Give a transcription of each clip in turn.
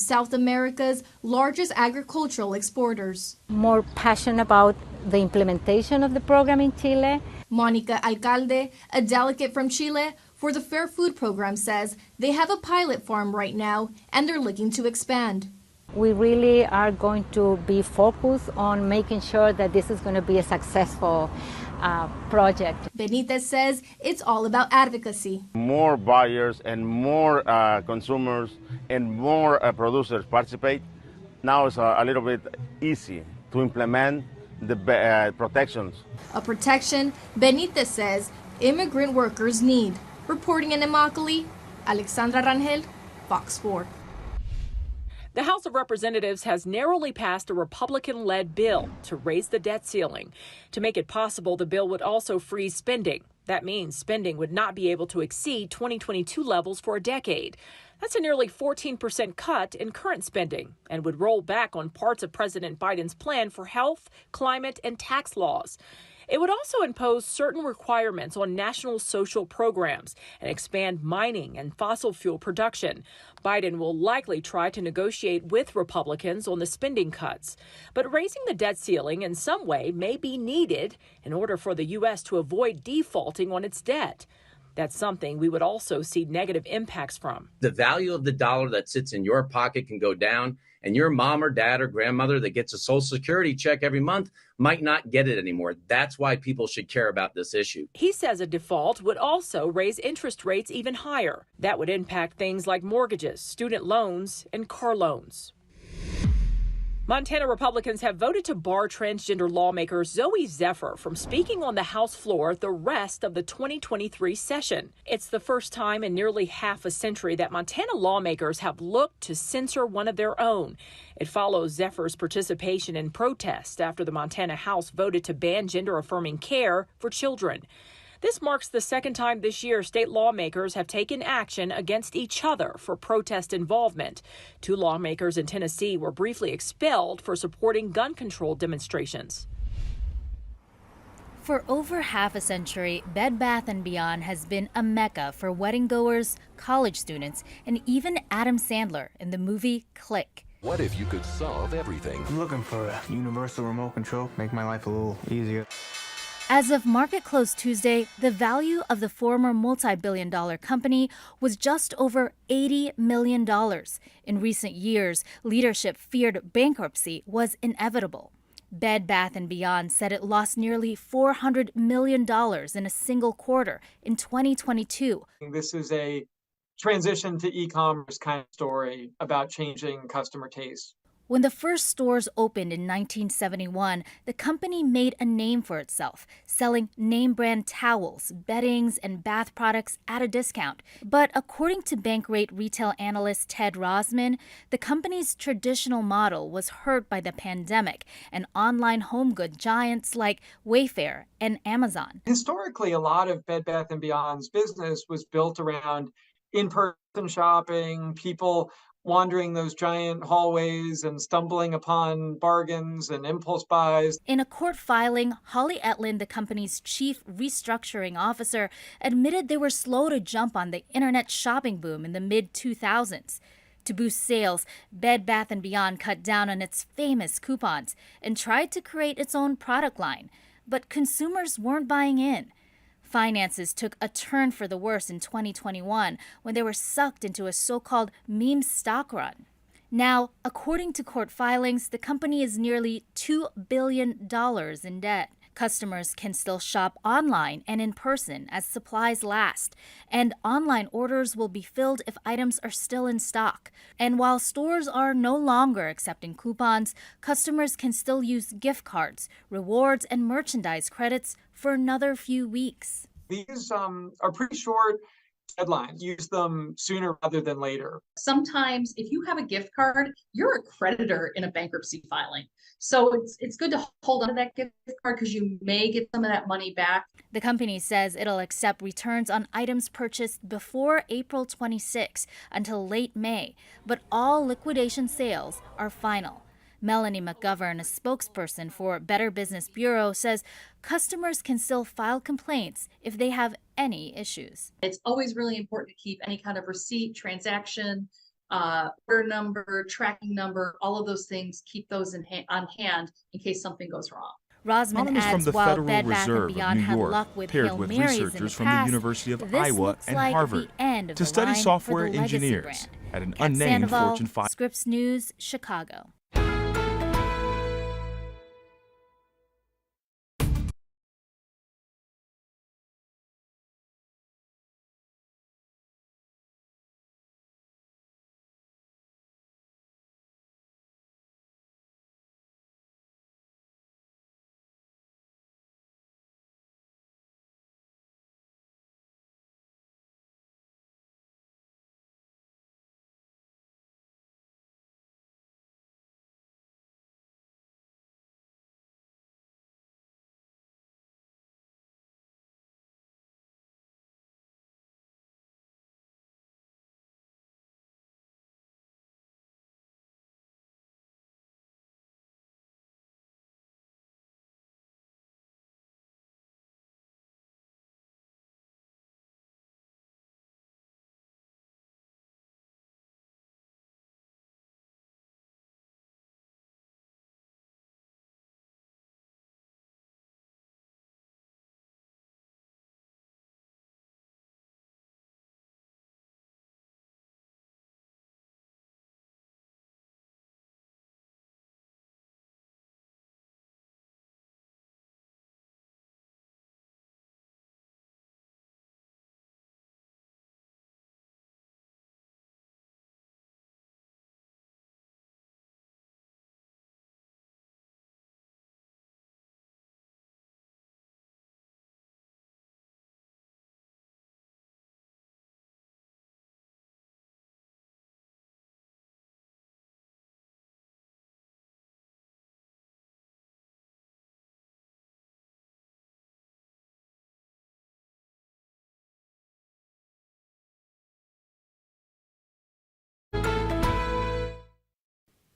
South America's largest agricultural exporters. More passionate about the implementation of the program in Chile. Monica Alcalde, a delegate from Chile for the Fair Food Program, says they have a pilot farm right now and they're looking to expand. We really are going to be focused on making sure that this is going to be a successful project. Benitez says it's all about advocacy. More buyers and more consumers and more producers participate. Now it's a little bit easy to implement the protections. A protection Benitez says immigrant workers need. Reporting in Immokalee, Alexandra Rangel, Fox 4. The House of Representatives has narrowly passed a Republican-led bill to raise the debt ceiling. To make it possible, the bill would also freeze spending. That means spending would not be able to exceed 2022 levels for a decade. That's a nearly 14% cut in current spending and would roll back on parts of President Biden's plan for health, climate, and tax laws. It would also impose certain requirements on national social programs and expand mining and fossil fuel production. Biden will likely try to negotiate with Republicans on the spending cuts. But raising the debt ceiling in some way may be needed in order for the U.S. to avoid defaulting on its debt. That's something we would also see negative impacts from. The value of the dollar that sits in your pocket can go down, and your mom or dad or grandmother that gets a Social Security check every month might not get it anymore. That's why people should care about this issue. He says a default would also raise interest rates even higher. That would impact things like mortgages, student loans, and car loans. Montana Republicans have voted to bar transgender lawmaker Zoe Zephyr from speaking on the House floor the rest of the 2023 session. It's the first time in nearly half a century that Montana lawmakers have looked to censor one of their own. It follows Zephyr's participation in protest after the Montana House voted to ban gender-affirming care for children. This marks the second time this year state lawmakers have taken action against each other for protest involvement. 2 lawmakers in Tennessee were briefly expelled for supporting gun control demonstrations. For over half a century, Bed Bath & Beyond has been a mecca for wedding goers, college students, and even Adam Sandler in the movie Click. What if you could solve everything? I'm looking for a universal remote control, make my life a little easier. As of market close Tuesday, the value of the former multi-billion-dollar company was just over $80 million. In recent years, leadership feared bankruptcy was inevitable. Bed Bath & Beyond said it lost nearly $400 million in a single quarter in 2022. This is a transition to e-commerce kind of story about changing customer taste. When the first stores opened in 1971, the company made a name for itself, selling name-brand towels, beddings, and bath products at a discount. But according to Bankrate retail analyst Ted Rosman, the company's traditional model was hurt by the pandemic and online home good giants like Wayfair and Amazon. Historically, a lot of Bed Bath & Beyond's business was built around in-person shopping, people wandering those giant hallways and stumbling upon bargains and impulse buys. In a court filing, Holly Etland, the company's chief restructuring officer, admitted they were slow to jump on the internet shopping boom in the mid-2000s. To boost sales, Bed Bath & Beyond cut down on its famous coupons and tried to create its own product line. But consumers weren't buying in. Finances took a turn for the worse in 2021 when they were sucked into a so-called meme stock run. Now, according to court filings, the company is nearly $2 billion in debt. Customers can still shop online and in person as supplies last, and online orders will be filled if items are still in stock. And while stores are no longer accepting coupons, customers can still use gift cards, rewards, and merchandise credits for another few weeks. These are pretty short deadlines. Use them sooner rather than later. Sometimes if you have a gift card, you're a creditor in a bankruptcy filing. So it's good to hold on to that gift card because you may get some of that money back. The company says it'll accept returns on items purchased before April 26 until late May, but all liquidation sales are final. Melanie McGovern, a spokesperson for Better Business Bureau, says customers can still file complaints if they have any issues. It's always really important to keep any kind of receipt, transaction, order number, tracking number, all of those things, keep those on hand in case something goes wrong. Rosman Economists from adds the while Federal Bed Bath & Reserve of Beyond New had York luck with paired Hail with Marys in the researchers from past, the University of this Iowa looks and like Harvard the end of to the study line software for the Legacy engineers brand. at an Kat unnamed Sandoval, Fortune 500. Scripps News, Chicago.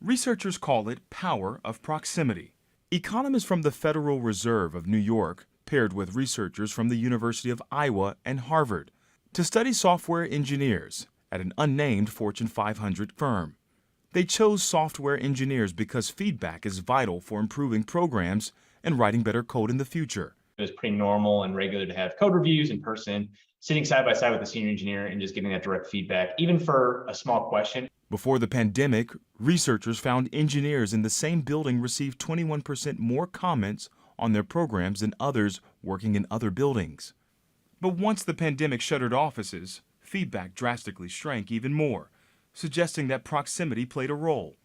Researchers call it power of proximity. Economists from the Federal Reserve of New York paired with researchers from the University of Iowa and Harvard to study software engineers at an unnamed Fortune 500 firm. They chose software engineers because feedback is vital for improving programs and writing better code in the future. It was pretty normal and regular to have code reviews in person, sitting side by side with the senior engineer and just getting that direct feedback, even for a small question. Before the pandemic, researchers found engineers in the same building received 21% more comments on their programs than others working in other buildings. But once the pandemic shuttered offices, feedback drastically shrank even more, suggesting that proximity played a role.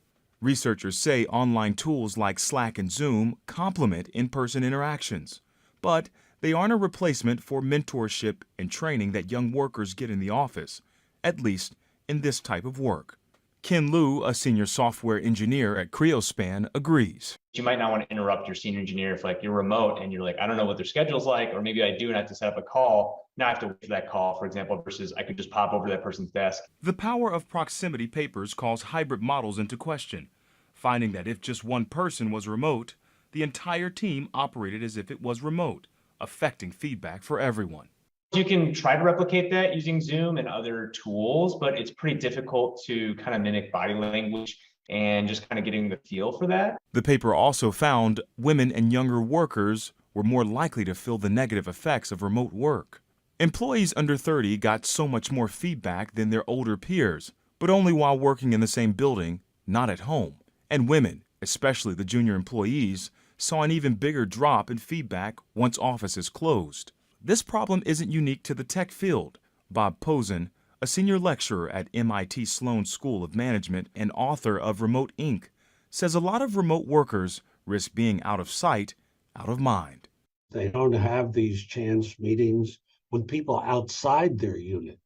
Researchers say online tools like Slack and Zoom complement in-person interactions, but they aren't a replacement for mentorship and training that young workers get in the office, at least in this type of work. Ken Liu, a senior software engineer at Creospan, agrees. You might not want to interrupt your senior engineer if you're remote and you're like, I don't know what their schedule's like, or maybe I do and I have to set up a call. Now I have to wait for that call, for example, versus I could just pop over to that person's desk. The power of proximity papers calls hybrid models into question, finding that if just one person was remote, the entire team operated as if it was remote, affecting feedback for everyone. You can try to replicate that using Zoom and other tools, but it's pretty difficult to kind of mimic body language and just kind of getting the feel for that. The paper also found women and younger workers were more likely to feel the negative effects of remote work. Employees under 30 got so much more feedback than their older peers, but only while working in the same building, not at home. And women, especially the junior employees, saw an even bigger drop in feedback once offices closed. This problem isn't unique to the tech field. Bob Posen, a senior lecturer at MIT Sloan School of Management and author of Remote Inc., says a lot of remote workers risk being out of sight, out of mind. They don't have these chance meetings with people outside their unit.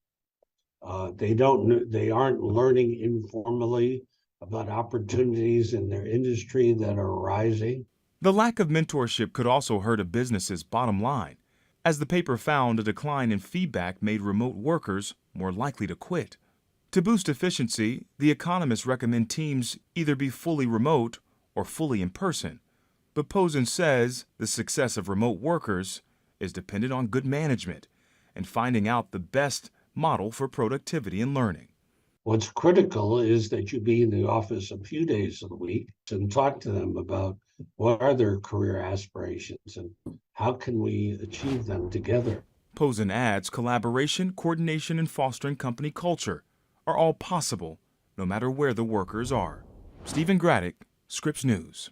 They aren't learning informally about opportunities in their industry that are arising. The lack of mentorship could also hurt a business's bottom line, as the paper found a decline in feedback made remote workers more likely to quit. To boost efficiency, the economists recommend teams either be fully remote or fully in person. But Posen says the success of remote workers is dependent on good management and finding out the best model for productivity and learning. What's critical is that you be in the office a few days of the week and talk to them about what are their career aspirations and how can we achieve them together. Posen adds collaboration, coordination, and fostering company culture are all possible no matter where the workers are. Stephen Graddick, Scripps News.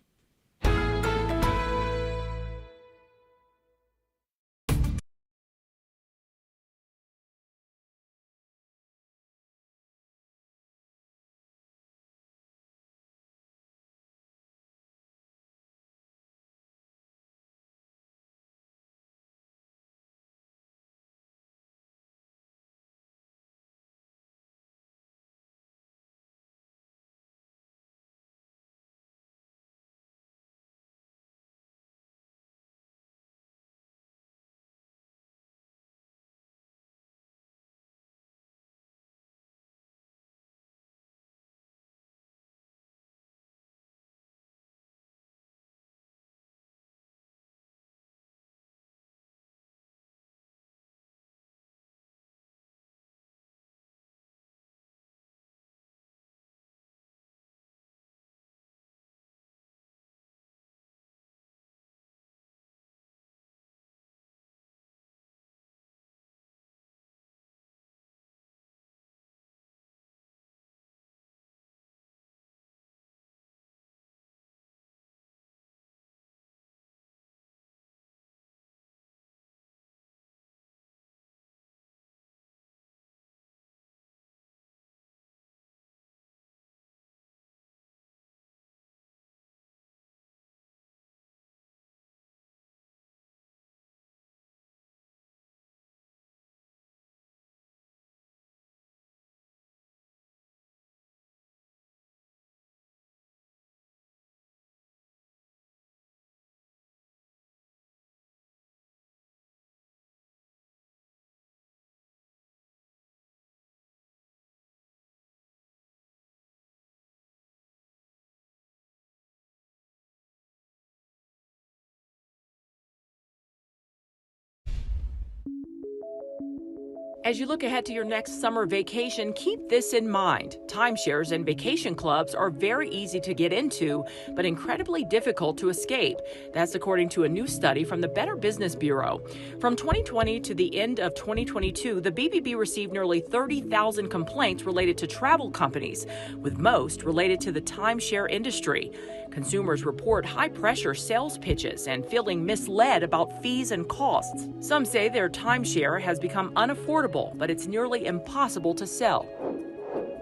As you look ahead to your next summer vacation, keep this in mind. Timeshares and vacation clubs are very easy to get into, but incredibly difficult to escape. That's according to a new study from the Better Business Bureau. From 2020 to the end of 2022, the BBB received nearly 30,000 complaints related to travel companies, with most related to the timeshare industry. Consumers report high-pressure sales pitches and feeling misled about fees and costs. Some say their timeshare has become unaffordable, but it's nearly impossible to sell.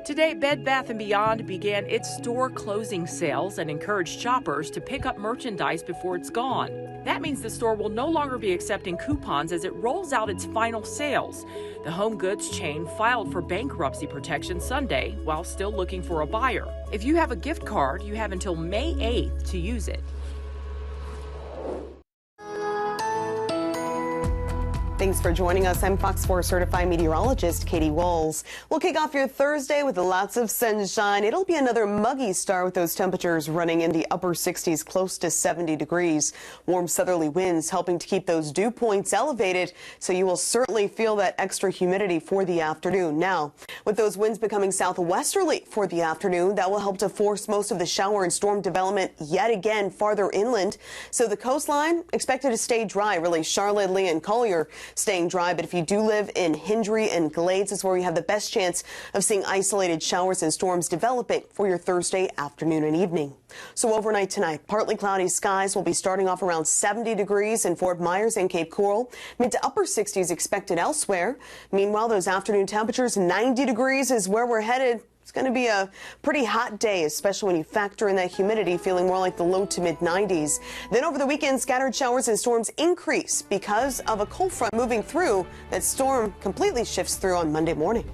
Today, Bed Bath & Beyond began its store closing sales and encouraged shoppers to pick up merchandise before it's gone. That means the store will no longer be accepting coupons as it rolls out its final sales. The home goods chain filed for bankruptcy protection Sunday while still looking for a buyer. If you have a gift card, you have until May 8th to use it. Thanks for joining us. I'm Fox 4 certified meteorologist Katie Walls. We'll kick off your Thursday with lots of sunshine. It'll be another muggy start with those temperatures running in the upper 60s, close to 70 degrees. Warm southerly winds helping to keep those dew points elevated, so you will certainly feel that extra humidity for the afternoon. Now, with those winds becoming southwesterly for the afternoon, that will help to force most of the shower and storm development yet again farther inland. So the coastline expected to stay dry, really Charlotte, Lee, and Collier staying dry. But if you do live in Hendry and Glades, is where you have the best chance of seeing isolated showers and storms developing for your Thursday afternoon and evening. So overnight tonight, partly cloudy skies will be starting off around 70 degrees in Fort Myers and Cape Coral. Mid to upper 60s expected elsewhere. Meanwhile, those afternoon temperatures, 90 degrees is where we're headed. It's going to be a pretty hot day, especially when you factor in that humidity, feeling more like the low to mid 90s. Then over the weekend, scattered showers and storms increase because of a cold front moving through. That storm completely shifts through on Monday morning.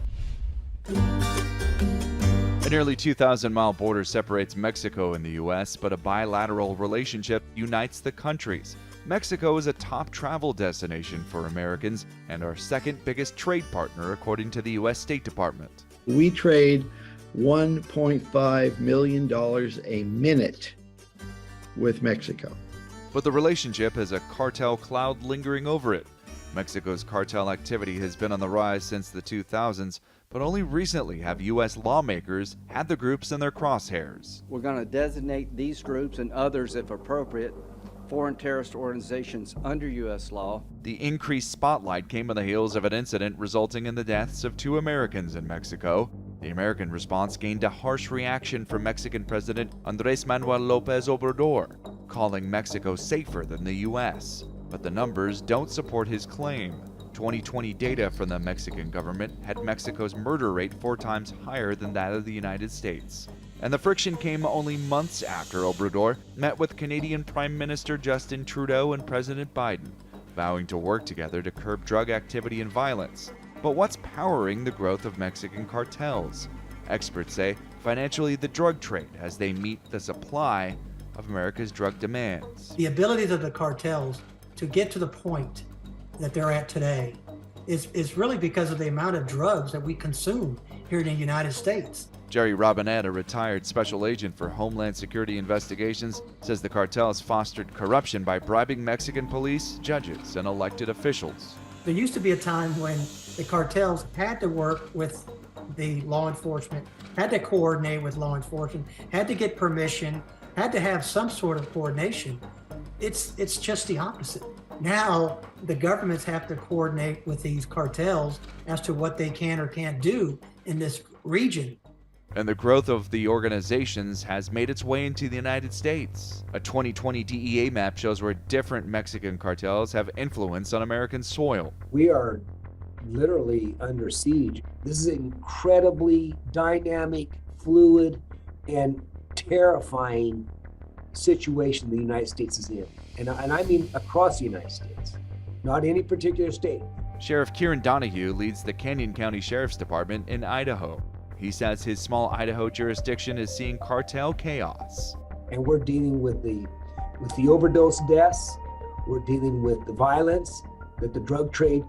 A nearly 2,000-mile border separates Mexico and the U.S., but a bilateral relationship unites the countries. Mexico is a top travel destination for Americans and our second biggest trade partner, according to the U.S. State Department. We trade $1.5 million a minute with Mexico. But the relationship has a cartel cloud lingering over it. Mexico's cartel activity has been on the rise since the 2000s, but only recently have U.S. lawmakers had the groups in their crosshairs. We're going to designate these groups and others, if appropriate, foreign terrorist organizations under U.S. law. The increased spotlight came on the heels of an incident resulting in the deaths of 2 Americans in Mexico. The American response gained a harsh reaction from Mexican President Andrés Manuel López Obrador, calling Mexico safer than the U.S. But the numbers don't support his claim. 2020 data from the Mexican government had Mexico's murder rate 4 times higher than that of the United States. And the friction came only months after Obrador met with Canadian Prime Minister Justin Trudeau and President Biden, vowing to work together to curb drug activity and violence. But what's powering the growth of Mexican cartels? Experts say financially the drug trade as they meet the supply of America's drug demands. The ability of the cartels to get to the point that they're at today is really because of the amount of drugs that we consume here in the United States. Jerry Robinette, a retired special agent for Homeland Security investigations, says the cartels fostered corruption by bribing Mexican police, judges, and elected officials. There used to be a time when the cartels had to work with the law enforcement, had to coordinate with law enforcement, had to get permission, had to have some sort of coordination. It's just the opposite. Now the governments have to coordinate with these cartels as to what they can or can't do in this region. And the growth of the organizations has made its way into the United States. A 2020 DEA map shows where different Mexican cartels have influence on American soil. We are literally under siege. This is an incredibly dynamic, fluid, and terrifying situation the United States is in. And I mean across the United States, not any particular state. Sheriff Kieran Donahue leads the Canyon County Sheriff's Department in Idaho. He says his small Idaho jurisdiction is seeing cartel chaos. And we're dealing with the overdose deaths. We're dealing with the violence that the drug trade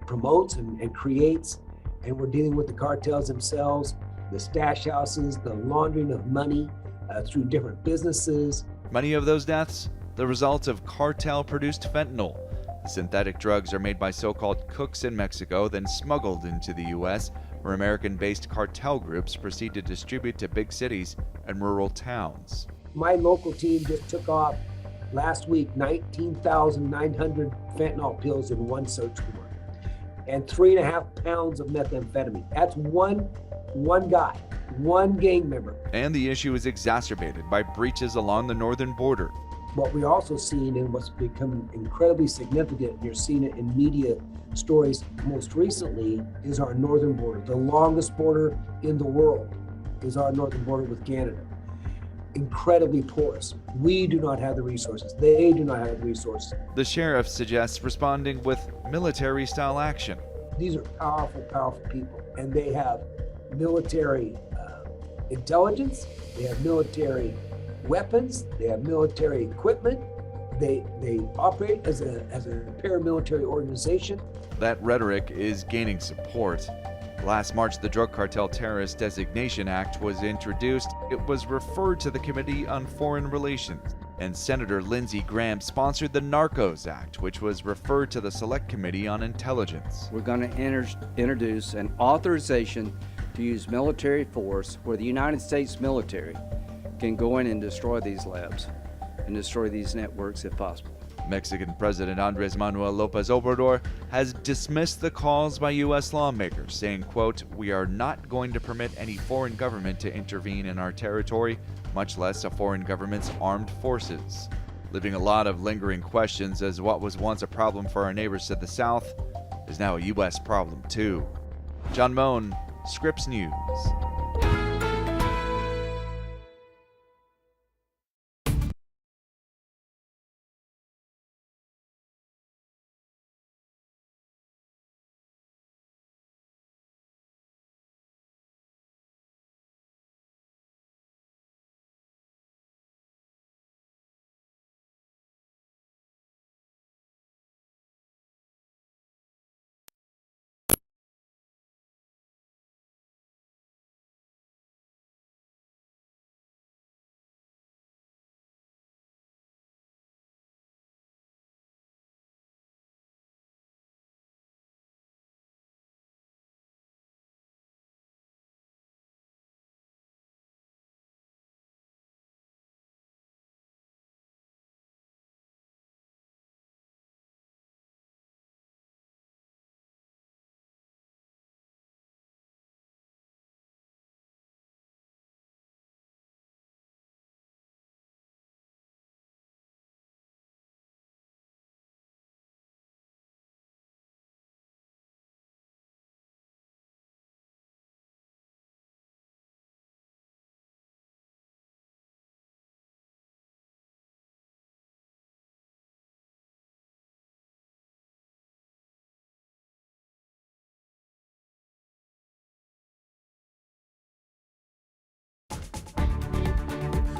promotes and creates. And we're dealing with the cartels themselves, the stash houses, the laundering of money through different businesses. Many of those deaths, the result of cartel-produced fentanyl. The synthetic drugs are made by so-called cooks in Mexico, then smuggled into the U.S., where American-based cartel groups proceed to distribute to big cities and rural towns. My local team just took off last week 19,900 fentanyl pills in one search warrant and 3.5 pounds of methamphetamine. That's one guy, one gang member. And the issue is exacerbated by breaches along the northern border. What we're also seeing, and what's become incredibly significant, and you're seeing it in media stories most recently, is our northern border. The longest border in the world is our northern border with Canada. Incredibly porous. We do not have the resources. They do not have the resources. The sheriff suggests responding with military-style action. These are powerful, powerful people, and they have military intelligence, they have military weapons, they have military equipment, they operate as a paramilitary organization. That rhetoric is gaining support. Last March, the Drug Cartel Terrorist Designation Act was introduced. It was referred to the Committee on Foreign Relations, and Senator Lindsey Graham sponsored the Narcos Act, which was referred to the Select Committee on Intelligence. We're going to introduce an authorization to use military force where the United States military can go in and destroy these labs and destroy these networks if possible. Mexican President Andrés Manuel López Obrador has dismissed the calls by U.S. lawmakers, saying, quote, "We are not going to permit any foreign government to intervene in our territory, much less a foreign government's armed forces," leaving a lot of lingering questions as what was once a problem for our neighbors to the south is now a U.S. problem too. John Moan, Scripps News.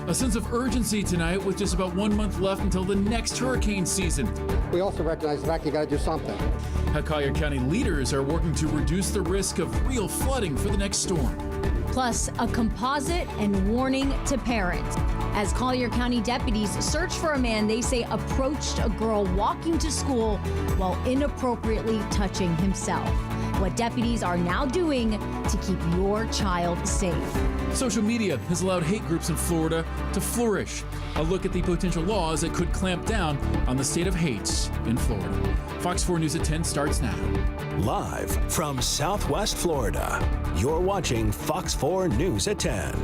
A sense of urgency tonight with just about 1 month left until the next hurricane season. We also recognize the fact you got to do something. How Collier County leaders are working to reduce the risk of real flooding for the next storm. Plus, a composite and warning to parents as Collier County deputies search for a man they say approached a girl walking to school while inappropriately touching himself. What deputies are now doing to keep your child safe. Social media has allowed hate groups in Florida to flourish. A look at the potential laws that could clamp down on the state of hate in Florida. Fox 4 News at 10 starts now. Live from Southwest Florida, you're watching Fox 4 News at 10.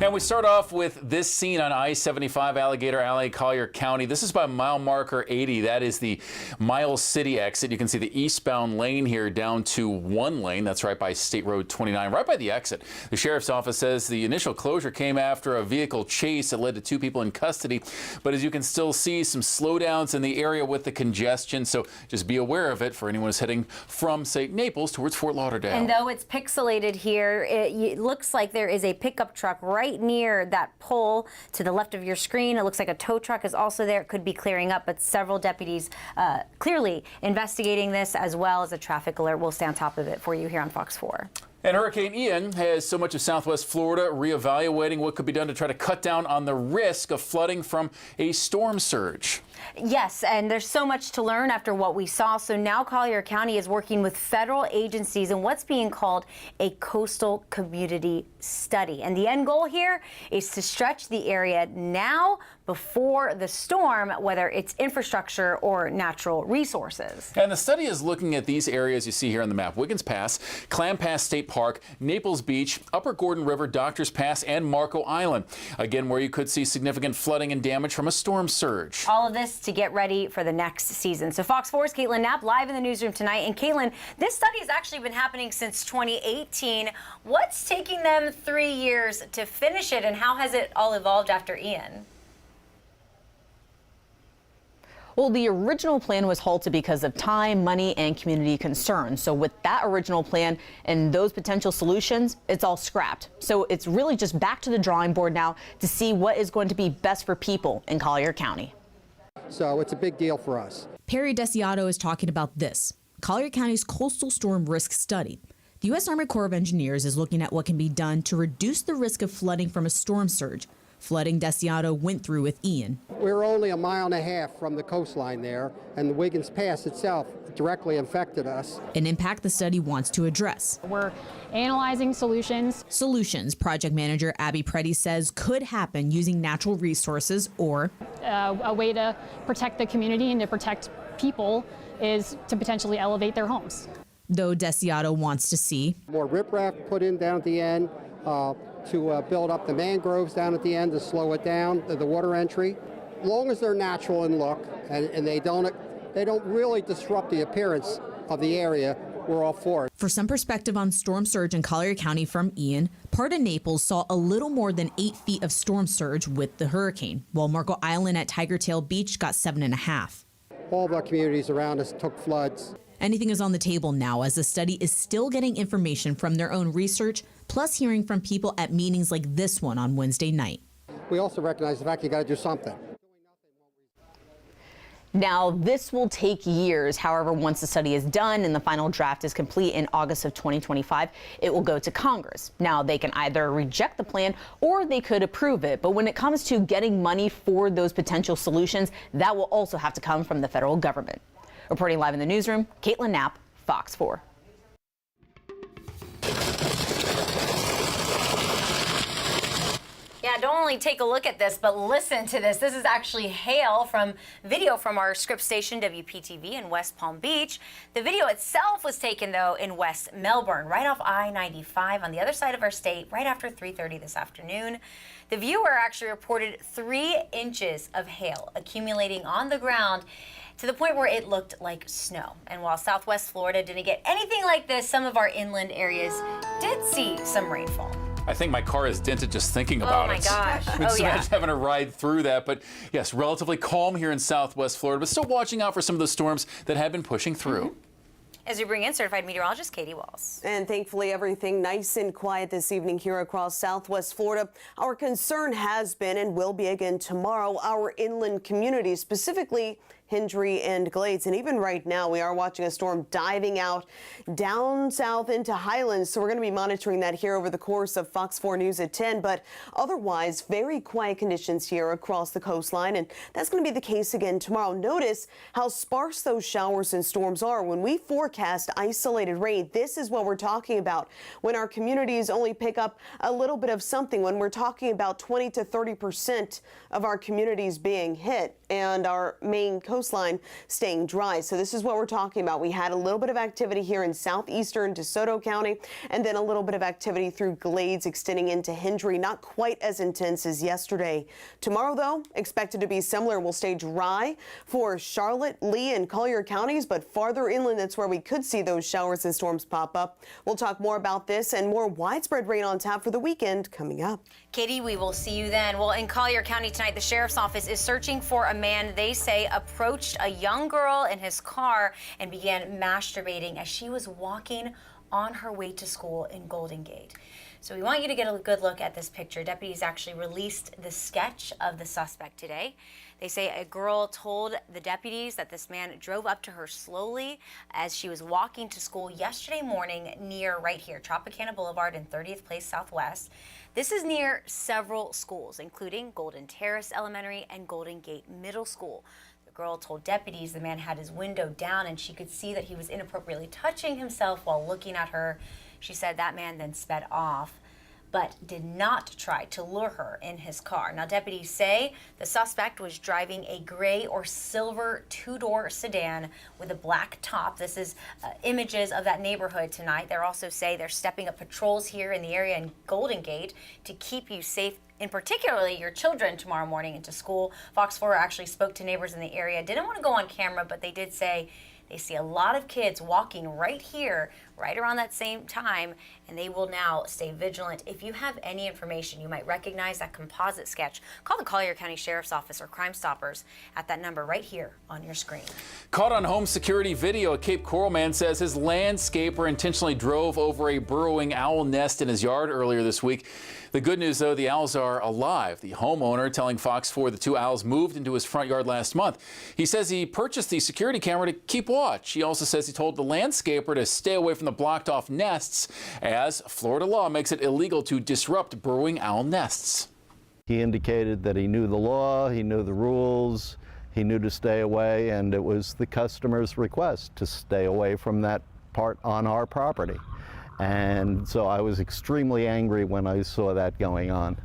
And we start off with this scene on I-75 Alligator Alley, Collier County. This is by mile marker 80. That is the Miles City exit. You can see the eastbound lane here down to one lane. That's right by State Road 29, right by the exit. The sheriff's office says the initial closure came after a vehicle chase that led to 2 people in custody. But as you can still see, some slowdowns in the area with the congestion. So just be aware of it for anyone who's heading from, say, Naples towards Fort Lauderdale. And though it's pixelated here, it looks like there is a pickup truck right near that pole to the left of your screen. It looks like a tow truck is also there. It could be clearing up, but several deputies clearly investigating this, as well as a traffic alert. We'll stay on top of it for you here on Fox 4. And Hurricane Ian has so much of Southwest Florida reevaluating what could be done to try to cut down on the risk of flooding from a storm surge. Yes, and there's so much to learn after what we saw. So now Collier County is working with federal agencies in what's being called a coastal community study. And the end goal here is to stretch the area now before the storm, whether it's infrastructure or natural resources. And the study is looking at these areas you see here on the map: Wiggins Pass, Clam Pass State Park, Naples Beach, Upper Gordon River, Doctors Pass, and Marco Island. Again, where you could see significant flooding and damage from a storm surge. All of this to get ready for the next season. So Fox 4's Caitlin Knapp live in the newsroom tonight. And Caitlin, this study has actually been happening since 2018. What's taking them 3 years to finish it, and how has it all evolved after Ian? Well, the original plan was halted because of time, money, and community concerns. So with that original plan and those potential solutions, it's all scrapped. So it's really just back to the drawing board now to see what is going to be best for people in Collier County. So it's a big deal for us. Perry Desiato is talking about this, Collier County's coastal storm risk study. The U.S. Army Corps of Engineers is looking at what can be done to reduce the risk of flooding from a storm surge. Flooding Desiato went through with Ian. We're only 1.5 miles from the coastline there, and the Wiggins Pass itself directly affected us. An impact the study wants to address. We're analyzing solutions. Solutions, project manager Abby Preddy says, could happen using natural resources or a way to protect the community and to protect people is to potentially elevate their homes. Though Desiato wants to see more riprap put in down at the end, to build up the mangroves down at the end to slow it down, the water entry. As long as they're natural in look and they don't really disrupt the appearance of the area, we're all for it. For some perspective on storm surge in Collier County from Ian, part of Naples saw a little more than 8 feet of storm surge with the hurricane, while Marco Island at Tiger Tail Beach got 7.5. All of our communities around us took floods. Anything is on the table now as the study is still getting information from their own research, plus hearing from people at meetings like this one on Wednesday night. We also recognize the fact you got to do something. Now, this will take years. However, once the study is done and the final draft is complete in August of 2025, it will go to Congress. Now, they can either reject the plan or they could approve it. But when it comes to getting money for those potential solutions, that will also have to come from the federal government. Reporting live in the newsroom, Caitlin Knapp, Fox 4. Yeah, don't only take a look at this, but listen to this. This is actually hail from video from our Scripps station, WPTV in West Palm Beach. The video itself was taken, though, in West Melbourne, right off I-95 on the other side of our state, right after 3:30 this afternoon. The viewer actually reported 3 inches of hail accumulating on the ground to the point where it looked like snow. And while Southwest Florida didn't get anything like this, some of our inland areas did see some rainfall. I think my car is dented just thinking about it. Oh my gosh. Imagine having to ride through that. But yes, relatively calm here in Southwest Florida, but still watching out for some of the storms that have been pushing through. As we bring in certified meteorologist Katie Walls. And thankfully, everything nice and quiet this evening here across Southwest Florida. Our concern has been and will be again tomorrow, our inland communities, specifically Hendry and Glades. And even right now, we are watching a storm diving out down south into Highlands. So we're going to be monitoring that here over the course of Fox 4 News at 10. But otherwise, very quiet conditions here across the coastline. And that's going to be the case again tomorrow. Notice how sparse those showers and storms are. When we forecast isolated rain, this is what we're talking about. When our communities only pick up a little bit of something, when we're talking about 20 to 30% of our communities being hit and our main coastline staying dry. So this is what we're talking about. We had a little bit of activity here in southeastern DeSoto County, and then a little bit of activity through Glades extending into Hendry. Not quite as intense as yesterday. Tomorrow, though, expected to be similar. We'll stay dry for Charlotte, Lee, and Collier counties, but farther inland, that's where we could see those showers and storms pop up. We'll talk more about this and more widespread rain on tap for the weekend coming up. Katie, we will see you then. Well, in Collier County tonight, the sheriff's office is searching for a man they say approached a young girl in his car and began masturbating as she was walking on her way to school in Golden Gate. So we want you to get a good look at this picture. Deputies actually released the sketch of the suspect today. They say a girl told the deputies that this man drove up to her slowly as she was walking to school yesterday morning near right here, Tropicana Boulevard and 30th Place Southwest. This is near several schools, including Golden Terrace Elementary and Golden Gate Middle School. The girl told deputies the man had his window down and she could see that he was inappropriately touching himself while looking at her. She said that man then sped off, but did not try to lure her in his car. Now, deputies say the suspect was driving a gray or silver two-door sedan with a black top. This is images of that neighborhood tonight. They also say they're stepping up patrols here in the area in Golden Gate to keep you safe, and particularly your children tomorrow morning into school. Fox 4 actually spoke to neighbors in the area. Didn't want to go on camera, but they did say they see a lot of kids walking right here, right around that same time, and they will now stay vigilant. If you have any information, you might recognize that composite sketch, call the Collier County Sheriff's Office or Crime Stoppers at that number right here on your screen. Caught on home security video, a Cape Coral man says his landscaper intentionally drove over a burrowing owl nest in his yard earlier this week. The good news, though, the owls are alive. The homeowner telling Fox 4 the two owls moved into his front yard last month. He says he purchased the security camera to keep watch. He also says he told the landscaper to stay away from the blocked off nests, as Florida law makes it illegal to disrupt burrowing owl nests. He indicated that he knew the law, he knew the rules, he knew to stay away, and it was the customer's request to stay away from that part on our property. And so I was extremely angry when I saw that going on.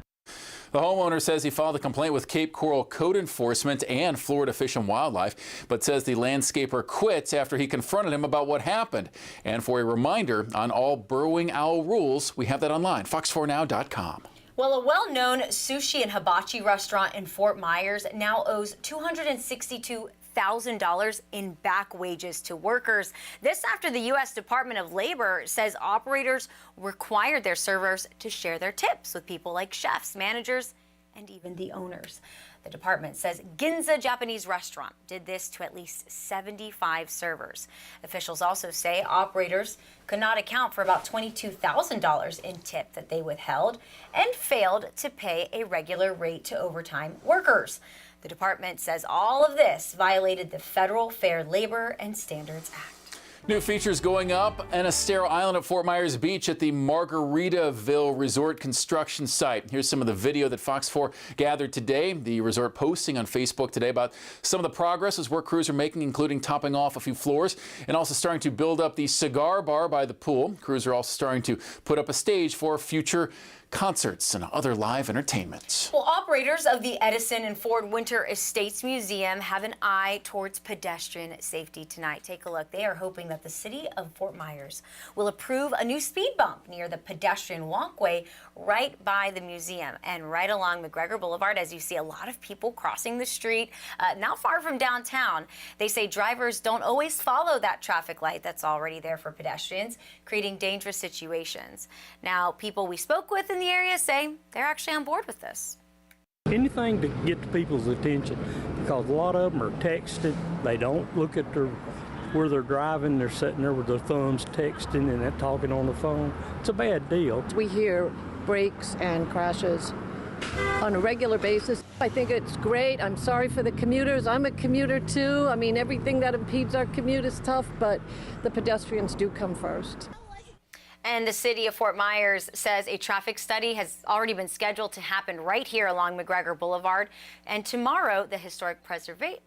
The homeowner says he filed a complaint with Cape Coral Code Enforcement and Florida Fish and Wildlife, but says the landscaper quit after he confronted him about what happened. And for a reminder on all burrowing owl rules, we have that online, fox4now.com. Well, a well-known sushi and hibachi restaurant in Fort Myers now owes $262,000 in back wages to workers. This after the U.S. Department of Labor says operators required their servers to share their tips with people like chefs, managers, and even the owners. The department says Ginza Japanese Restaurant did this to at least 75 servers. Officials also say operators could not account for about $22,000 in tip that they withheld and failed to pay a regular rate to overtime workers. The department says all of this violated the Federal Fair Labor and Standards Act. New features going up and a sterile island at Fort Myers Beach at the Margaritaville Resort construction site. Here's some of the video that Fox 4 gathered today. The resort posting on Facebook today about some of the progress as work crews are making, including topping off a few floors and also starting to build up the cigar bar by the pool. Crews are also starting to put up a stage for future concerts and other live entertainment. Well, operators of the Edison and Ford Winter Estates Museum have an eye towards pedestrian safety tonight. Take a look. They are hoping that the city of Fort Myers will approve a new speed bump near the pedestrian walkway right by the museum and right along McGregor Boulevard, as you see a lot of people crossing the street not far from downtown. They say drivers don't always follow that traffic light that's already there for pedestrians, creating dangerous situations. Now, people we spoke with in the area say they're actually on board with this. Anything to get the people's attention, because a lot of them are texting. They don't look at their where they're driving, they're sitting there with their thumbs texting and they're talking on the phone. It's a bad deal. We hear breaks and crashes on a regular basis. I think it's great. I'm sorry for the commuters. I'm a commuter too. I mean, everything that impedes our commute is tough, but the pedestrians do come first. And the city of Fort Myers says a traffic study has already been scheduled to happen right here along McGregor Boulevard. And tomorrow, the Historic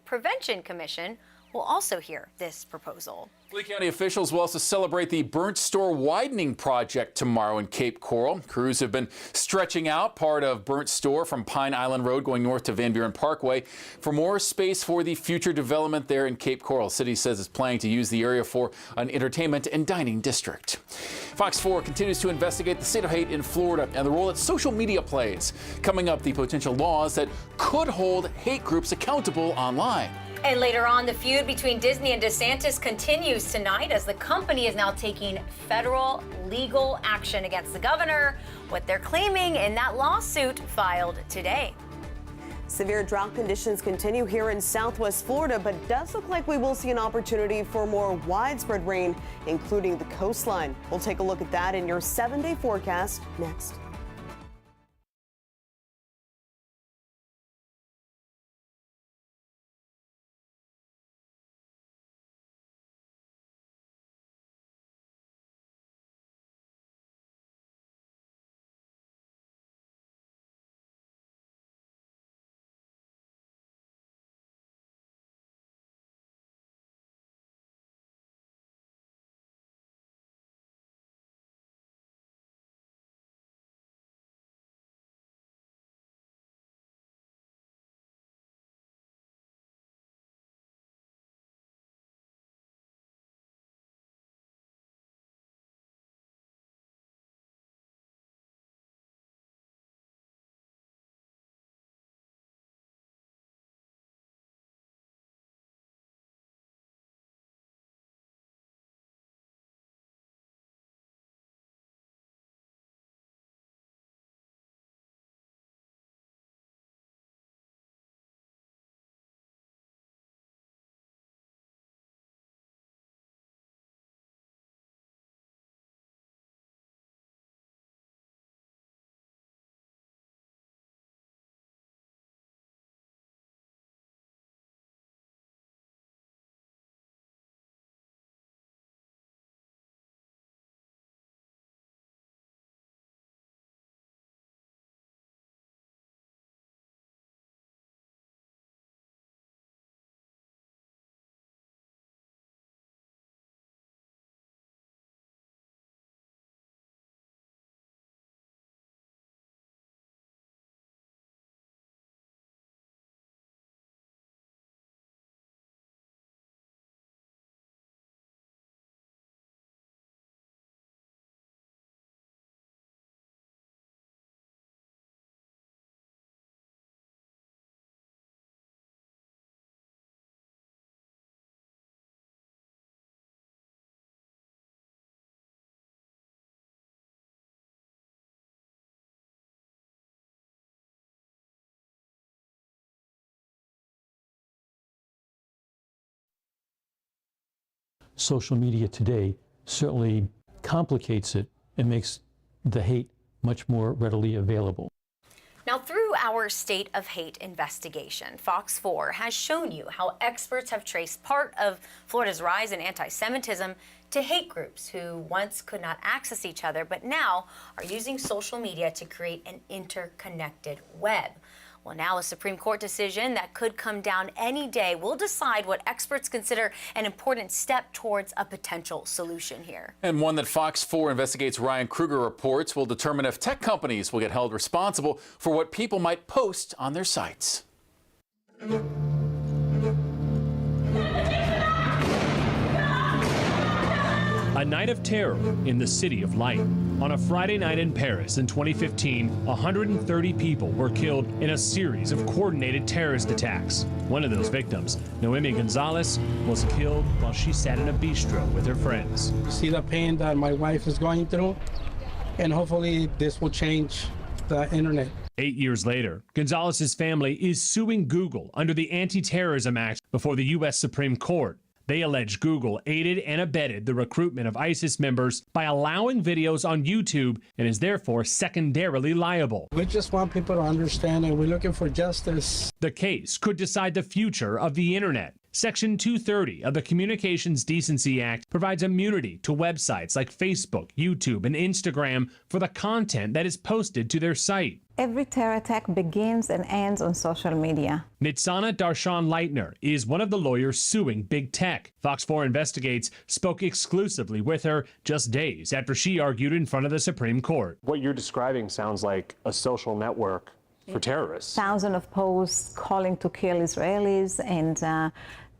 Prevention Commission will also hear this proposal. Lee County officials will also celebrate the Burnt Store widening project tomorrow in Cape Coral. Crews have been stretching out part of Burnt Store from Pine Island Road going north to Van Buren Parkway for more space for the future development there in Cape Coral. City says it's planning to use the area for an entertainment and dining district. Fox 4 continues to investigate the state of hate in Florida and the role that social media plays. Coming up, the potential laws that could hold hate groups accountable online. And later on, the feud between Disney and DeSantis continues tonight as the company is now taking federal legal action against the governor, what they're claiming in that lawsuit filed today. Severe drought conditions continue here in southwest Florida, but it does look like we will see an opportunity for more widespread rain, including the coastline. We'll take a look at that in your 7-day forecast next. Social media today certainly complicates it and makes the hate much more readily available. Now, through our State of Hate investigation, Fox 4 has shown you how experts have traced part of Florida's rise in anti-Semitism to hate groups who once could not access each other, but now are using social media to create an interconnected web. Well, now a Supreme Court decision that could come down any day will decide what experts consider an important step towards a potential solution here. And one that Fox 4 investigates Ryan Kruger reports will determine if tech companies will get held responsible for what people might post on their sites. A night of terror in the City of Light. On a Friday night in Paris in 2015, 130 people were killed in a series of coordinated terrorist attacks. One of those victims, Noemi Gonzalez, was killed while she sat in a bistro with her friends. See the pain that my wife is going through, and hopefully this will change the internet. 8 years later, Gonzalez's family is suing Google under the Anti-Terrorism Act before the U.S. Supreme Court. They allege Google aided and abetted the recruitment of ISIS members by allowing videos on YouTube and is therefore secondarily liable. We just want people to understand and we're looking for justice. The case could decide the future of the internet. Section 230 of the Communications Decency Act provides immunity to websites like Facebook, YouTube, and Instagram for the content that is posted to their site. Every terror attack begins and ends on social media. Nitsana Darshan-Leitner is one of the lawyers suing Big Tech. Fox 4 Investigates spoke exclusively with her just days after she argued in front of the Supreme Court. What you're describing sounds like a social network for terrorists. Thousands of posts calling to kill Israelis and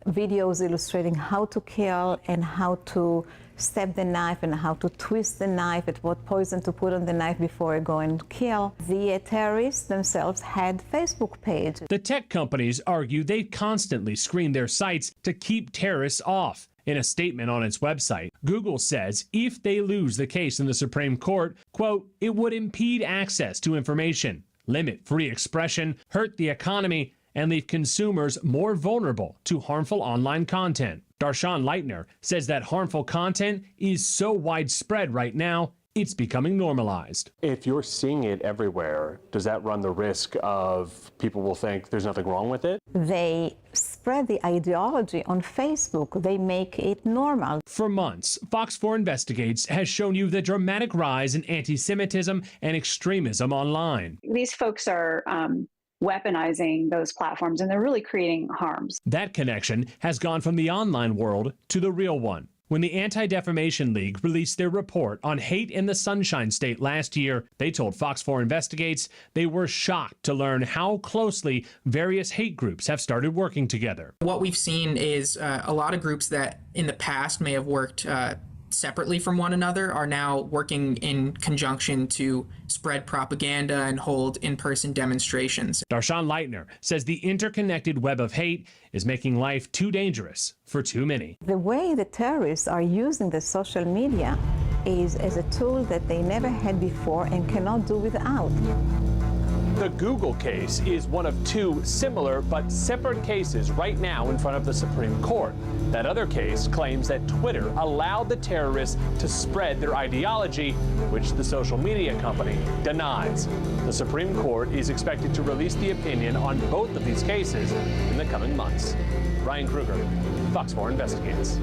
videos illustrating how to kill and how to stab the knife and how to twist the knife, at what poison to put on the knife before going to kill. The terrorists themselves had Facebook page. The tech companies argue they constantly screen their sites to keep terrorists off. In a statement on its website, Google says if they lose the case in the Supreme Court, quote, it would impede access to information, limit free expression, hurt the economy, and leave consumers more vulnerable to harmful online content. Darshan-Leitner says that harmful content is so widespread right now, it's becoming normalized. If you're seeing it everywhere, does that run the risk of people will think there's nothing wrong with it? They spread the ideology on Facebook. They make it normal. For months, Fox 4 Investigates has shown you the dramatic rise in anti-Semitism and extremism online. These folks are weaponizing those platforms, and they're really creating harms. That connection has gone from the online world to the real one. When the Anti-Defamation League released their report on hate in the Sunshine State last year, they told Fox 4 Investigates they were shocked to learn how closely various hate groups have started working together. What we've seen is a lot of groups that in the past may have worked separately from one another are now working in conjunction to spread propaganda and hold in-person demonstrations. Darshan-Leitner says the interconnected web of hate is making life too dangerous for too many. The way the terrorists are using the social media is as a tool that they never had before and cannot do without. The Google case is one of two similar but separate cases right now in front of the Supreme Court. That other case claims that Twitter allowed the terrorists to spread their ideology, which the social media company denies. The Supreme Court is expected to release the opinion on both of these cases in the coming months. Ryan Kruger, Fox 4 Investigates.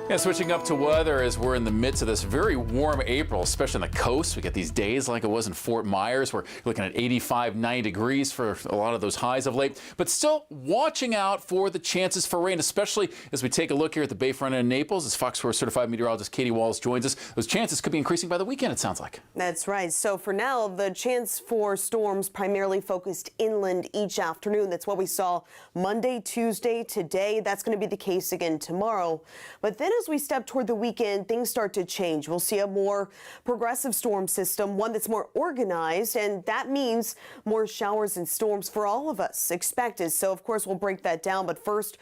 Yeah, switching up to weather as we're in the midst of this very warm April, especially on the coast. We get these days like it was in Fort Myers. We're looking at 85, 90 degrees for a lot of those highs of late, but still watching out for the chances for rain, especially as we take a look here at the Bayfront in Naples. As Fox 4 certified meteorologist Katie Walls joins us, those chances could be increasing by the weekend, it sounds like. That's right. So for now, the chance for storms primarily focused inland each afternoon. That's what we saw Monday, Tuesday, today. That's going to be the case again tomorrow. But then as we step toward the weekend, things start to change. We'll see a more progressive storm system, one that's more organized, and that means more showers and storms for all of us expected. So, of course, we'll break that down. But first,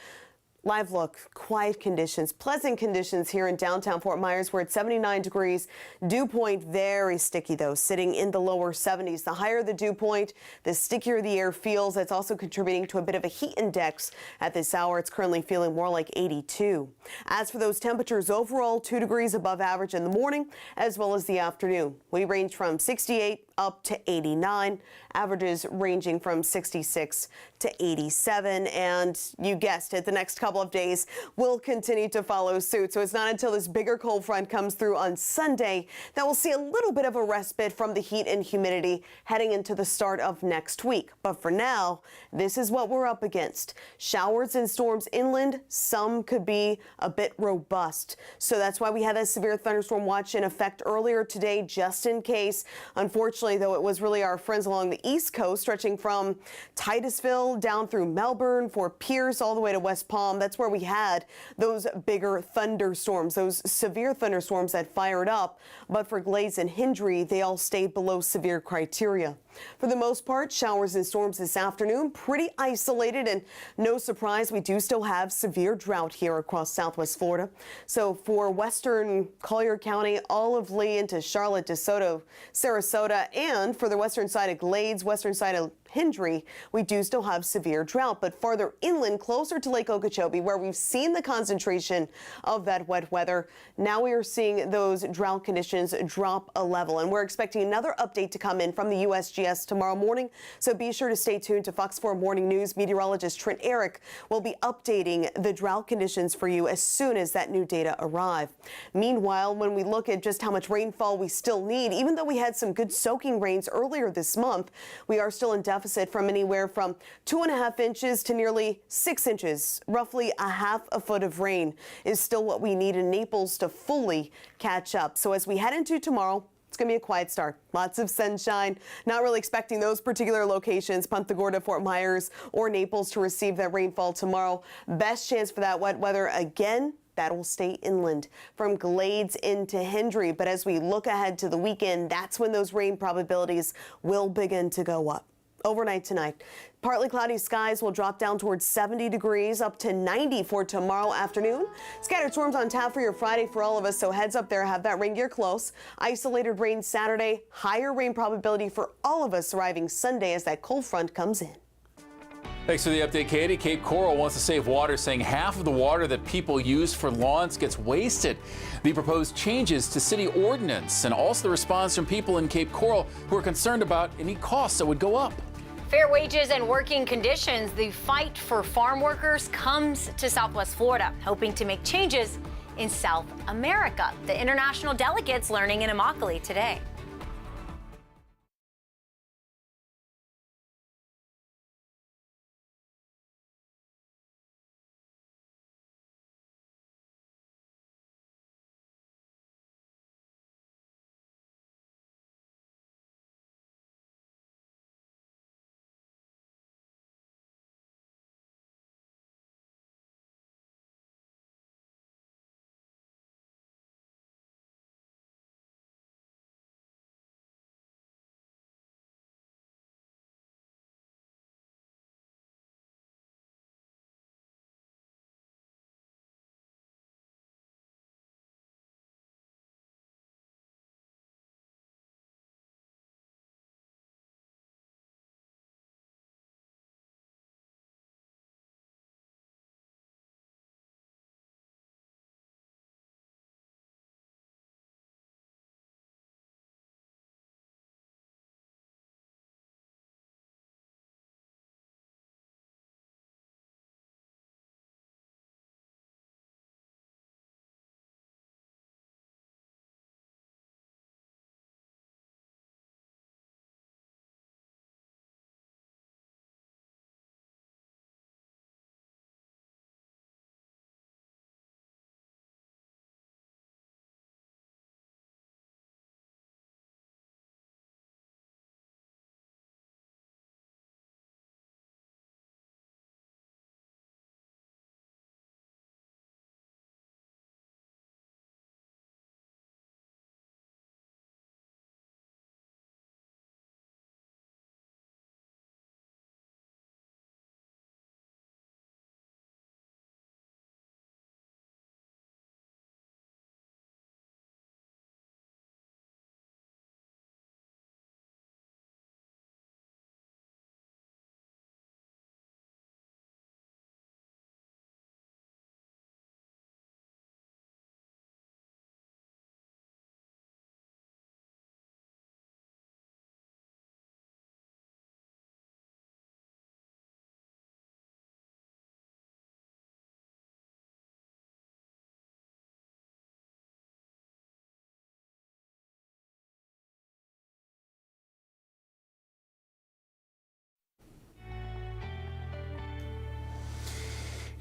live look, quiet conditions, pleasant conditions here in downtown Fort Myers. We're at 79 degrees. Dew point very sticky, though, sitting in the lower 70s. The higher the dew point, the stickier the air feels. That's also contributing to a bit of a heat index at this hour. It's currently feeling more like 82. As for those temperatures, overall 2 degrees above average in the morning as well as the afternoon. We range from 68 up to 89, averages ranging from 66 to 87. And you guessed it, the next couple of days will continue to follow suit. So it's not until this bigger cold front comes through on Sunday that we'll see a little bit of a respite from the heat and humidity heading into the start of next week. But for now, this is what we're up against. Showers and storms inland, some could be a bit robust. So that's why we had a severe thunderstorm watch in effect earlier today, just in case. Unfortunately, though, it was really our friends along the East Coast, stretching from Titusville down through Melbourne, Fort Pierce, all the way to West Palm. That's where we had those bigger thunderstorms, those severe thunderstorms that fired up. But for Glaze and Hendry, they all stayed below severe criteria. For the most part, showers and storms this afternoon, pretty isolated, and no surprise, we do still have severe drought here across southwest Florida. So for western Collier County, all of Lee into Charlotte, DeSoto, Sarasota, And for the western side of Glades, western side of Hendry, we do still have severe drought, but farther inland, closer to Lake Okeechobee, where we've seen the concentration of that wet weather, now we are seeing those drought conditions drop a level. And we're expecting another update to come in from the USGS tomorrow morning. So be sure to stay tuned to Fox 4 Morning News. Meteorologist Trent Eric will be updating the drought conditions for you as soon as that new data arrive. Meanwhile, when we look at just how much rainfall we still need, even though we had some good soaking rains earlier this month, we are still in deficit from anywhere from 2.5 inches to nearly 6 inches. Roughly a half a foot of rain is still what we need in Naples to fully catch up. So as we head into tomorrow, it's going to be a quiet start. Lots of sunshine. Not really expecting those particular locations, Punta Gorda, Fort Myers, or Naples, to receive that rainfall tomorrow. Best chance for that wet weather again, that will stay inland from Glades into Hendry. But as we look ahead to the weekend, that's when those rain probabilities will begin to go up. Overnight tonight, partly cloudy skies will drop down towards 70 degrees, up to 90 for tomorrow afternoon. Scattered storms on tap for your Friday for all of us, so heads up there, have that rain gear close. Isolated rain Saturday, higher rain probability for all of us arriving Sunday as that cold front comes in. Thanks for the update, Katie. Cape Coral wants to save water, saying half of the water that people use for lawns gets wasted. The proposed changes to city ordinance and also the response from people in Cape Coral who are concerned about any costs that would go up. Fair wages and working conditions. The fight for farm workers comes to Southwest Florida, hoping to make changes in South America. The international delegates learning in Immokalee today.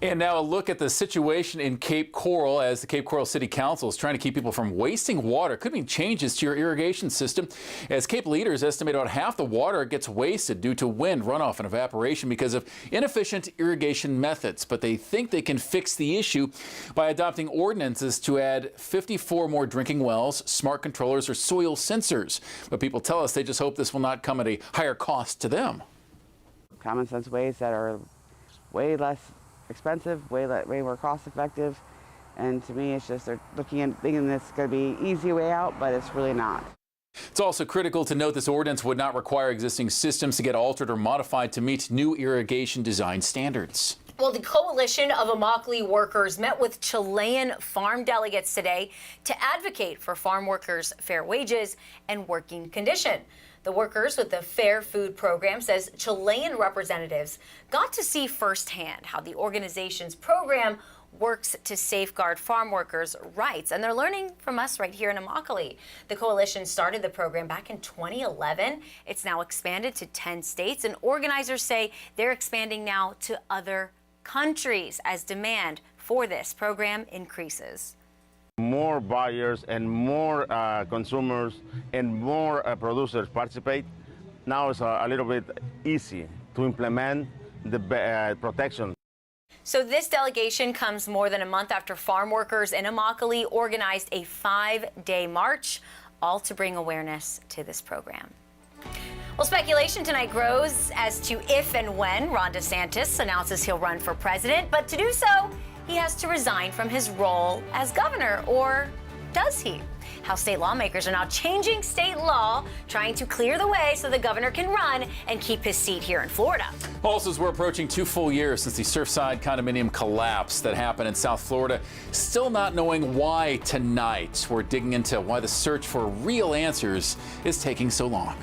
And now a look at the situation in Cape Coral as the Cape Coral City Council is trying to keep people from wasting water. Could mean changes to your irrigation system, as Cape leaders estimate about half the water gets wasted due to wind, runoff, and evaporation because of inefficient irrigation methods. But they think they can fix the issue by adopting ordinances to add 54 more drinking wells, smart controllers, or soil sensors. But people tell us they just hope this will not come at a higher cost to them. Common sense ways that are way less expensive, way more cost effective, and to me it's just they're looking and thinking this is going to be an easy way out, but it's really not. It's also critical to note this ordinance would not require existing systems to get altered or modified to meet new irrigation design standards. Well, the coalition of Immokalee workers met with Chilean farm delegates today to advocate for farm workers' fair wages and working condition. The workers with the Fair Food program says Chilean representatives got to see firsthand how the organization's program works to safeguard farm workers' rights, and they're learning from us right here in Immokalee. The coalition started the program back in 2011. It's now expanded to 10 states, and organizers say they're expanding now to other countries as demand for this program increases. More buyers and more consumers and more producers participate. Now it's a little bit easy to implement the protection. So this delegation comes more than a month after farm workers in Immokalee organized a 5-day march, all to bring awareness to this program. Well, speculation tonight grows as to if and when Ron DeSantis announces he'll run for president, but to do so, he has to resign from his role as governor, or does he? How state lawmakers are now changing state law, trying to clear the way so the governor can run and keep his seat here in Florida. Also, as we're approaching 2 full years since the Surfside condominium collapse that happened in South Florida, still not knowing why tonight, we're digging into why the search for real answers is taking so long.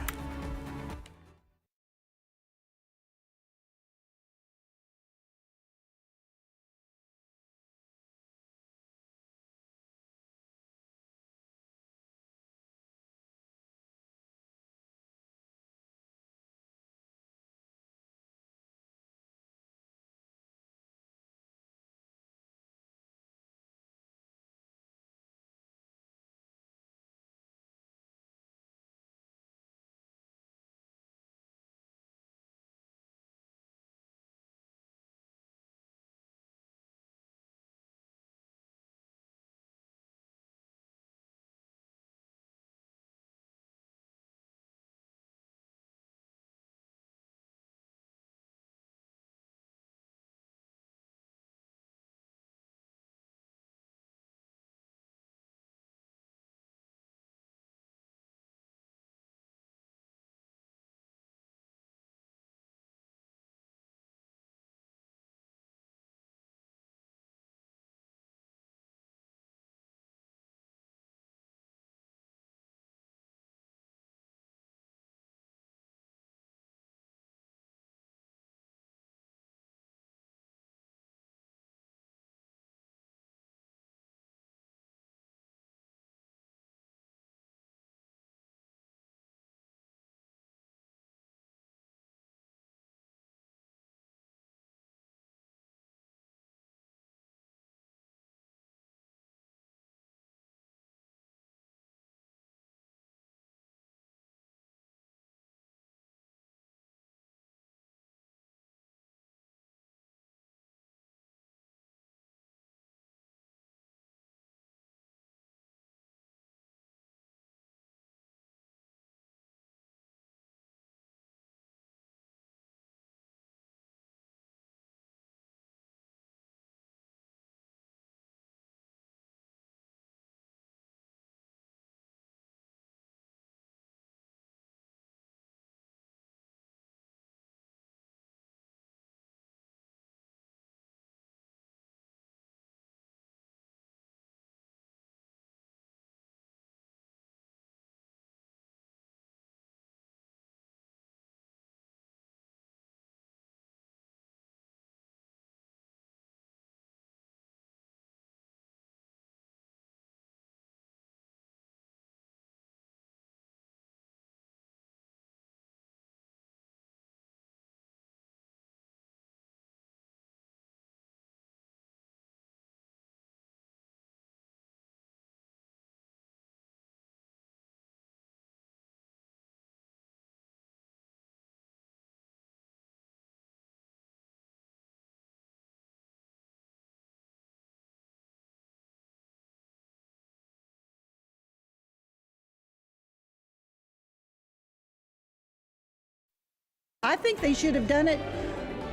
I think they should have done it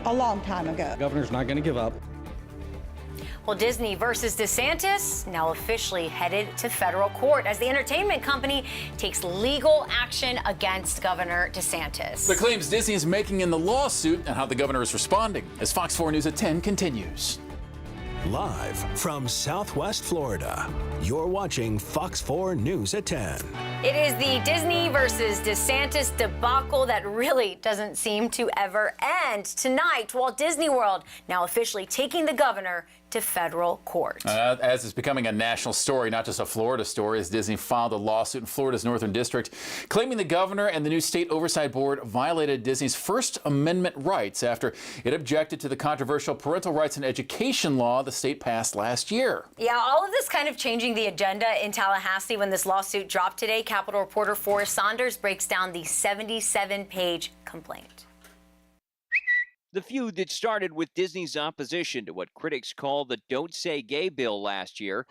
a long time ago. The governor's not going to give up. Well, Disney versus DeSantis now officially headed to federal court as the entertainment company takes legal action against Governor DeSantis. The claims Disney is making in the lawsuit and how the governor is responding as Fox 4 News at 10 continues. Live from Southwest Florida, you're watching Fox 4 News at 10. It is the Disney versus DeSantis debacle that really doesn't seem to ever end. Tonight, Walt Disney World now officially taking the governor to federal court. As it's becoming a national story, not just a Florida story, as Disney filed a lawsuit in Florida's Northern District claiming the governor and the new state oversight board violated Disney's First Amendment rights after it objected to the controversial parental rights and education law the state passed last year. Yeah, all of this kind of changing the agenda in Tallahassee when this lawsuit dropped today. Capitol reporter Forrest Saunders breaks down the 77-page complaint. The feud that started with Disney's opposition to what critics call the Don't Say Gay bill last year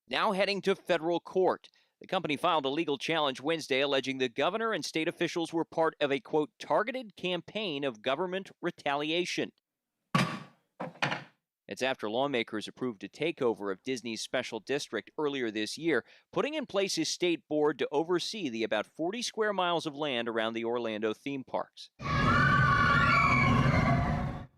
now heading to federal court. The company filed a legal challenge Wednesday alleging the governor and state officials were part of a, quote, targeted campaign of government retaliation. It's after lawmakers approved a takeover of Disney's special district earlier this year, putting in place a state board to oversee the about 40 square miles of land around the Orlando theme parks.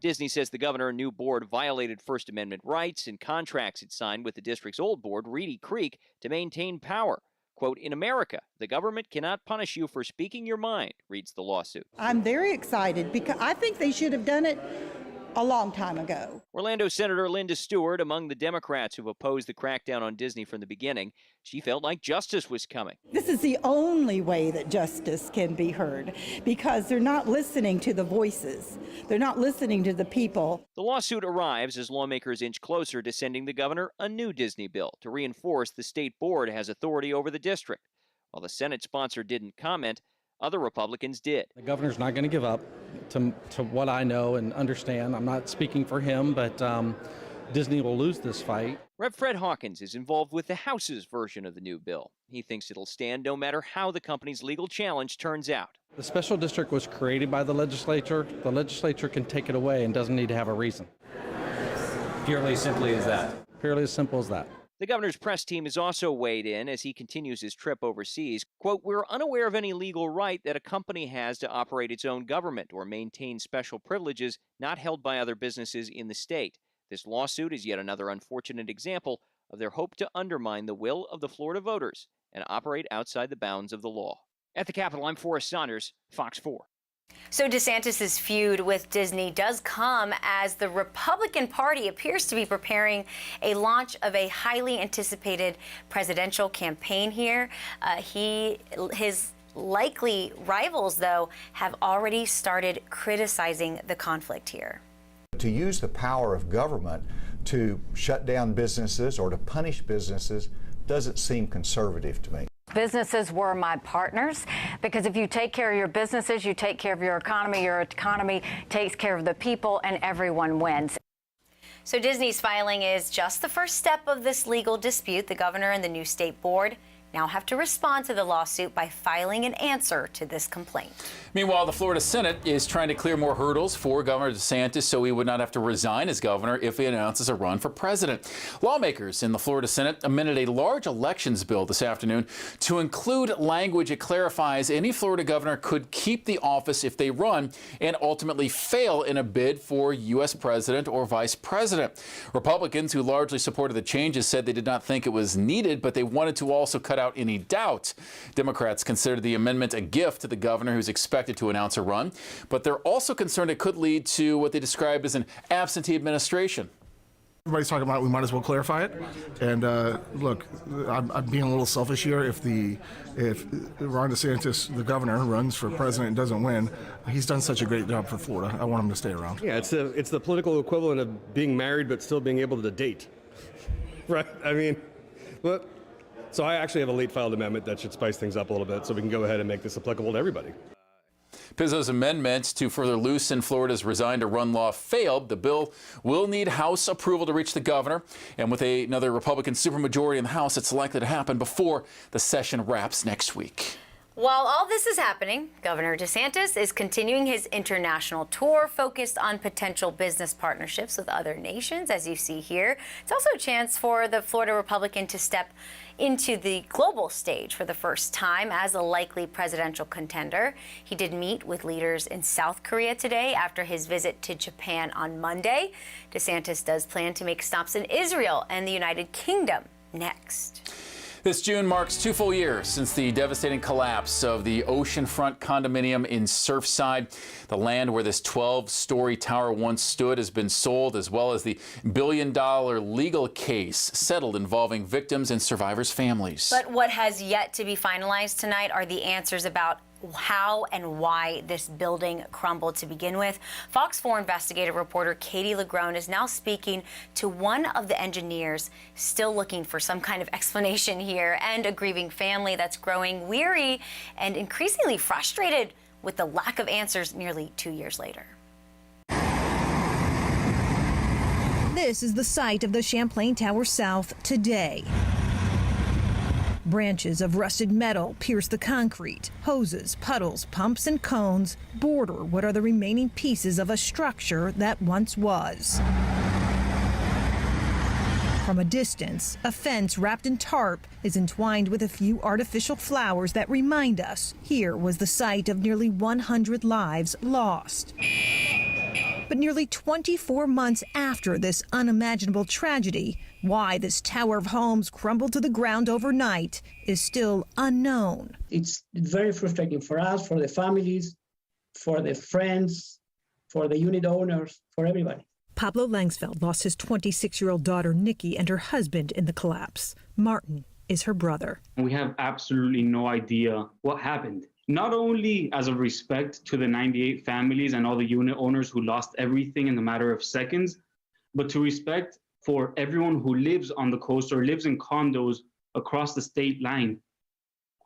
Disney says the governor and new board violated First Amendment rights and contracts it signed with the district's old board, Reedy Creek, to maintain power. Quote, in America, the government cannot punish you for speaking your mind, reads the lawsuit. I'm very excited because I think they should have done it a long time ago. Orlando Senator Linda Stewart, among the Democrats who've opposed the crackdown on Disney from the beginning, she felt like justice was coming. This is the only way that justice can be heard because they're not listening to the voices. They're not listening to the people. The lawsuit arrives as lawmakers inch closer to sending the governor a new Disney bill to reinforce the state board has authority over the district. While the Senate sponsor didn't comment, other Republicans did. The governor's not going to give up, to what I know and understand. I'm not speaking for him, but Disney will lose this fight. Rep. Fred Hawkins is involved with the House's version of the new bill. He thinks it'll stand no matter how the company's legal challenge turns out. The special district was created by the legislature. The legislature can take it away and doesn't need to have a reason. Purely simply as that. Purely as simple as that. The governor's press team has also weighed in as he continues his trip overseas. Quote, we're unaware of any legal right that a company has to operate its own government or maintain special privileges not held by other businesses in the state. This lawsuit is yet another unfortunate example of their hope to undermine the will of the Florida voters and operate outside the bounds of the law. At the Capitol, I'm Forrest Saunders, Fox 4. So DeSantis' feud with Disney does come as the Republican Party appears to be preparing a launch of a highly anticipated presidential campaign here. His likely rivals, though, have already started criticizing the conflict here. To use the power of government to shut down businesses or to punish businesses doesn't seem conservative to me. Businesses were my partners because if you take care of your businesses, you take care of your economy takes care of the people, and everyone wins. So Disney's filing is just the first step of this legal dispute. The governor and the new state board now have to respond to the lawsuit by filing an answer to this complaint. Meanwhile, the Florida Senate is trying to clear more hurdles for Governor DeSantis so he would not have to resign as governor if he announces a run for president. Lawmakers in the Florida Senate amended a large elections bill this afternoon to include language that clarifies any Florida governor could keep the office if they run and ultimately fail in a bid for U.S. president or vice president. Republicans who largely supported the changes said they did not think it was needed, but they wanted to also cut out any doubt. Democrats considered the amendment a gift to the governor who's expected to announce a run, but they're also concerned it could lead to what they described as an absentee administration. Everybody's talking about we might as well clarify it. And look, I'm being a little selfish here. If Ron DeSantis, the governor, runs for president and doesn't win, he's done such a great job for Florida. I want him to stay around. Yeah, it's the political equivalent of being married but still being able to date. Right? I mean, what? So I actually have a late filed amendment that should spice things up a little bit so we can go ahead and make this applicable to everybody. Pizzo's amendment to further loosen Florida's resign to run law failed. The bill will need House approval to reach the governor. And with another Republican supermajority in the House, it's likely to happen before the session wraps next week. While all this is happening, Governor DeSantis is continuing his international tour focused on potential business partnerships with other nations, as you see here. It's also a chance for the Florida Republican to step into the global stage for the first time as a likely presidential contender. He did meet with leaders in South Korea today after his visit to Japan on Monday. DeSantis does plan to make stops in Israel and the United Kingdom next. This June marks 2 full years since the devastating collapse of the oceanfront condominium in Surfside. The land where this 12-story tower once stood has been sold, as well as the billion-dollar legal case settled involving victims and survivors' families. But what has yet to be finalized tonight are the answers about how and why this building crumbled to begin with. Fox 4 investigative reporter Katie Legrone is now speaking to one of the engineers still looking for some kind of explanation here, and a grieving family that's growing weary and increasingly frustrated with the lack of answers nearly 2 years later. This is the site of the Champlain Tower South today. Branches of rusted metal pierce the concrete. Hoses, puddles, pumps, and cones border what are the remaining pieces of a structure that once was. From a distance, a fence wrapped in tarp is entwined with a few artificial flowers that remind us here was the site of nearly 100 lives lost. But nearly 24 months after this unimaginable tragedy, why this tower of homes crumbled to the ground overnight is still unknown. It's very frustrating for us, for the families, for the friends, for the unit owners, for everybody. Pablo Langsfeld lost his 26-year-old daughter, Nikki, and her husband in the collapse. Martin is her brother. We have absolutely no idea what happened. Not only as a respect to the 98 families and all the unit owners who lost everything in a matter of seconds, but to respect for everyone who lives on the coast or lives in condos across the state line.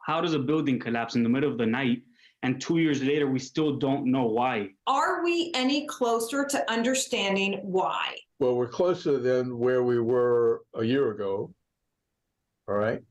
How does a building collapse in the middle of the night, and 2 years later we still don't know why? Are we any closer to understanding why? Well, we're closer than where we were a year ago, all right?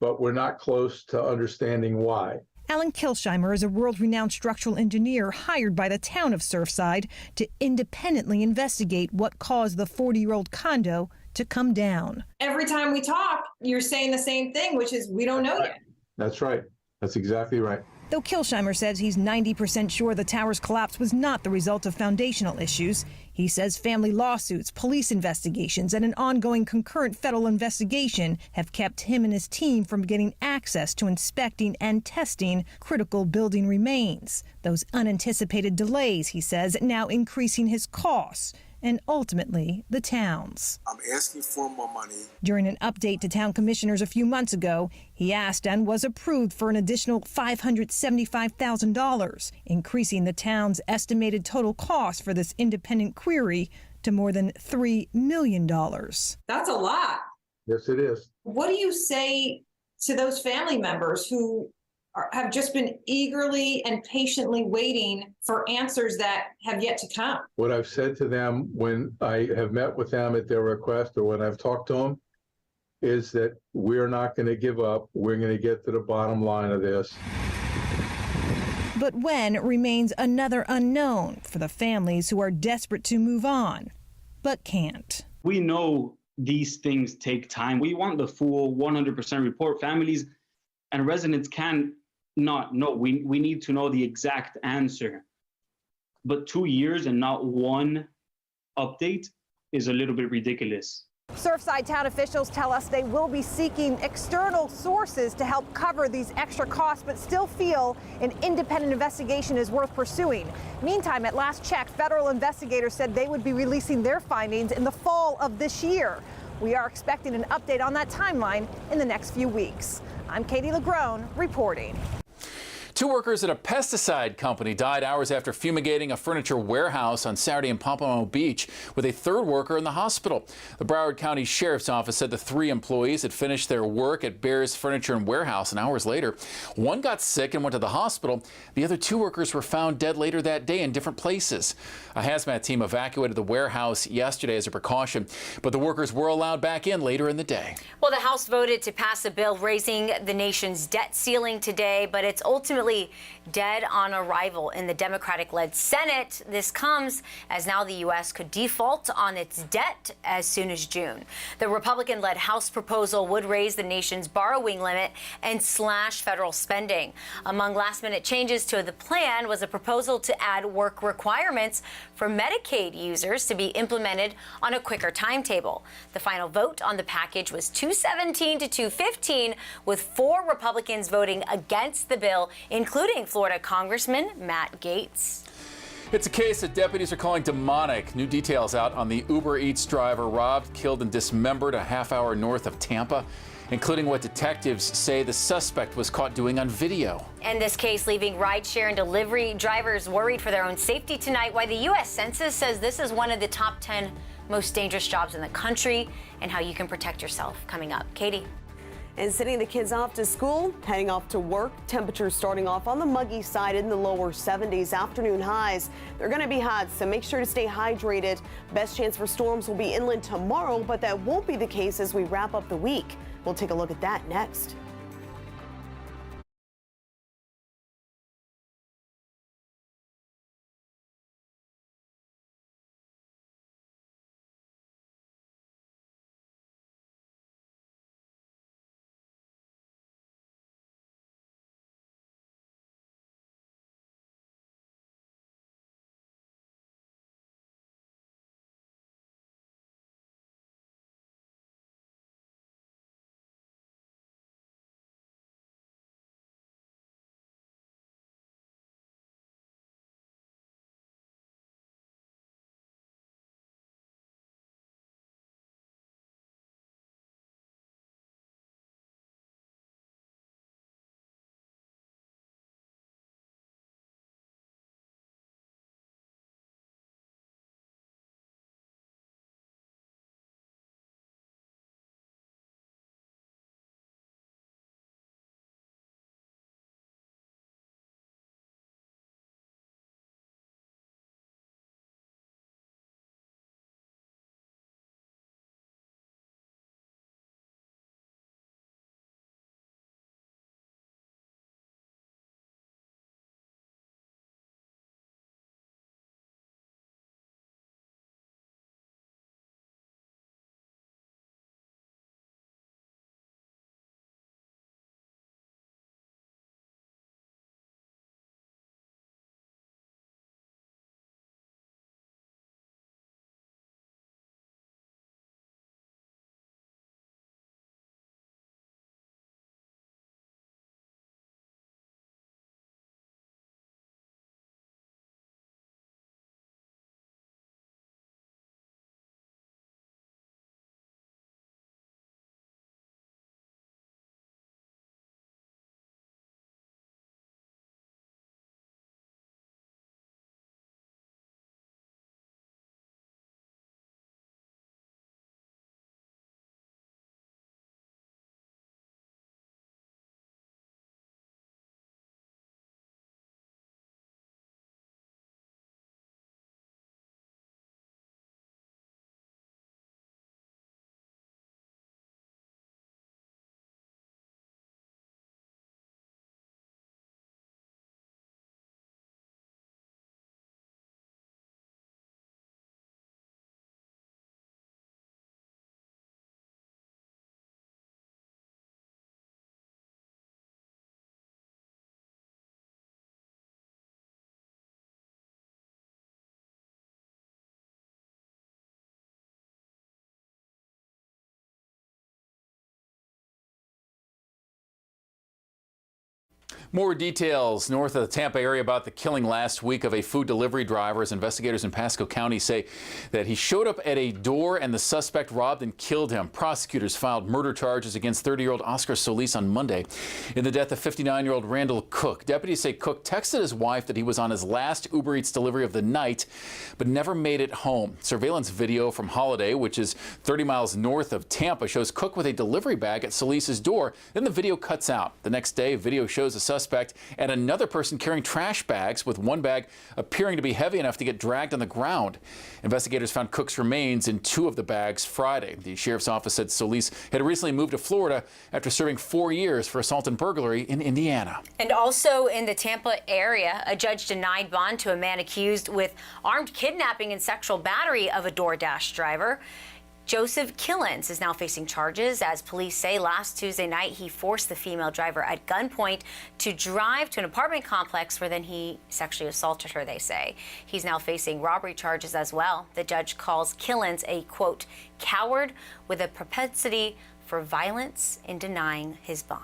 But we're not close to understanding why. Alan Kilsheimer is a world-renowned structural engineer hired by the town of Surfside to independently investigate what caused the 40-year-old condo to come down. Every time we talk, you're saying the same thing, which is we don't know yet. That's right. That's exactly right. Though Kilsheimer says he's 90% sure the tower's collapse was not the result of foundational issues, he says family lawsuits, police investigations, and an ongoing concurrent federal investigation have kept him and his team from getting access to inspecting and testing critical building remains. Those unanticipated delays, he says, now increasing his costs and ultimately the town's. I'm asking for more money. During an update to town commissioners a few months ago, he asked and was approved for an additional $575,000, increasing the town's estimated total cost for this independent query to more than $3 million. That's a lot. Yes, it is. What do you say to those family members who have just been eagerly and patiently waiting for answers that have yet to come? What I've said to them when I have met with them at their request or when I've talked to them is that we're not going to give up. We're going to get to the bottom line of this. But when remains another unknown for the families who are desperate to move on, but can't. We know these things take time. We want the full 100% report. Families and residents can not know. We need to know the exact answer. But 2 years and not one update is a little bit ridiculous. Surfside town officials tell us they will be seeking external sources to help cover these extra costs, but still feel an independent investigation is worth pursuing. Meantime, at last check, federal investigators said they would be releasing their findings in the fall of this year. We are expecting an update on that timeline in the next few weeks. I'm Katie Legrone reporting. Two workers at a pesticide company died hours after fumigating a furniture warehouse on Saturday in Pompano Beach, with a third worker in the hospital. The Broward County Sheriff's Office said the 3 employees had finished their work at Bear's Furniture and Warehouse, and hours later, one got sick and went to the hospital. The other 2 workers were found dead later that day in different places. A hazmat team evacuated the warehouse yesterday as a precaution, but the workers were allowed back in later in the day. Well, the House voted to pass a bill raising the nation's debt ceiling today, but it's ultimately dead on arrival in the Democratic-led Senate. This comes as now the U.S. could default on its debt as soon as June. The Republican-led House proposal would raise the nation's borrowing limit and slash federal spending. Among last-minute changes to the plan was a proposal to add work requirements for Medicaid users to be implemented on a quicker timetable. The final vote on the package was 217 to 215, with 4 Republicans voting against the bill, including Florida Congressman Matt Gaetz. It's a case that deputies are calling demonic. New details out on the Uber Eats driver robbed, killed, and dismembered a half-hour north of Tampa, including what detectives say the suspect was caught doing on video. And this case leaving rideshare and delivery drivers worried for their own safety tonight, why the U.S. Census says this is one of the top 10 most dangerous jobs in the country, and how you can protect yourself. Coming up, Katie. And sending the kids off to school, heading off to work. Temperatures starting off on the muggy side in the lower 70s. Afternoon highs, they're going to be hot, so make sure to stay hydrated. Best chance for storms will be inland tomorrow, but that won't be the case as we wrap up the week. We'll take a look at that next. More details north of the Tampa area about the killing last week of a food delivery driver, as investigators in Pasco County say that he showed up at a door and the suspect robbed and killed him. Prosecutors filed murder charges against 30-year-old Oscar Solis on Monday in the death of 59-year-old Randall Cook. Deputies say Cook texted his wife that he was on his last Uber Eats delivery of the night, but never made it home. Surveillance video from Holiday, which is 30 miles north of Tampa, shows Cook with a delivery bag at Solis's door. Then the video cuts out. The next day, video shows a suspect and another person carrying trash bags, with one bag appearing to be heavy enough to get dragged on the ground. Investigators found Cook's remains in 2 of the bags Friday. The sheriff's office said Solis had recently moved to Florida after serving 4 years for assault and burglary in Indiana. And also in the Tampa area, a judge denied bond to a man accused with armed kidnapping and sexual battery of a DoorDash driver. Joseph Killens is now facing charges, as police say last Tuesday night he forced the female driver at gunpoint to drive to an apartment complex where then he sexually assaulted her, they say. He's now facing robbery charges as well. The judge calls Killens a, quote, coward with a propensity for violence in denying his bond.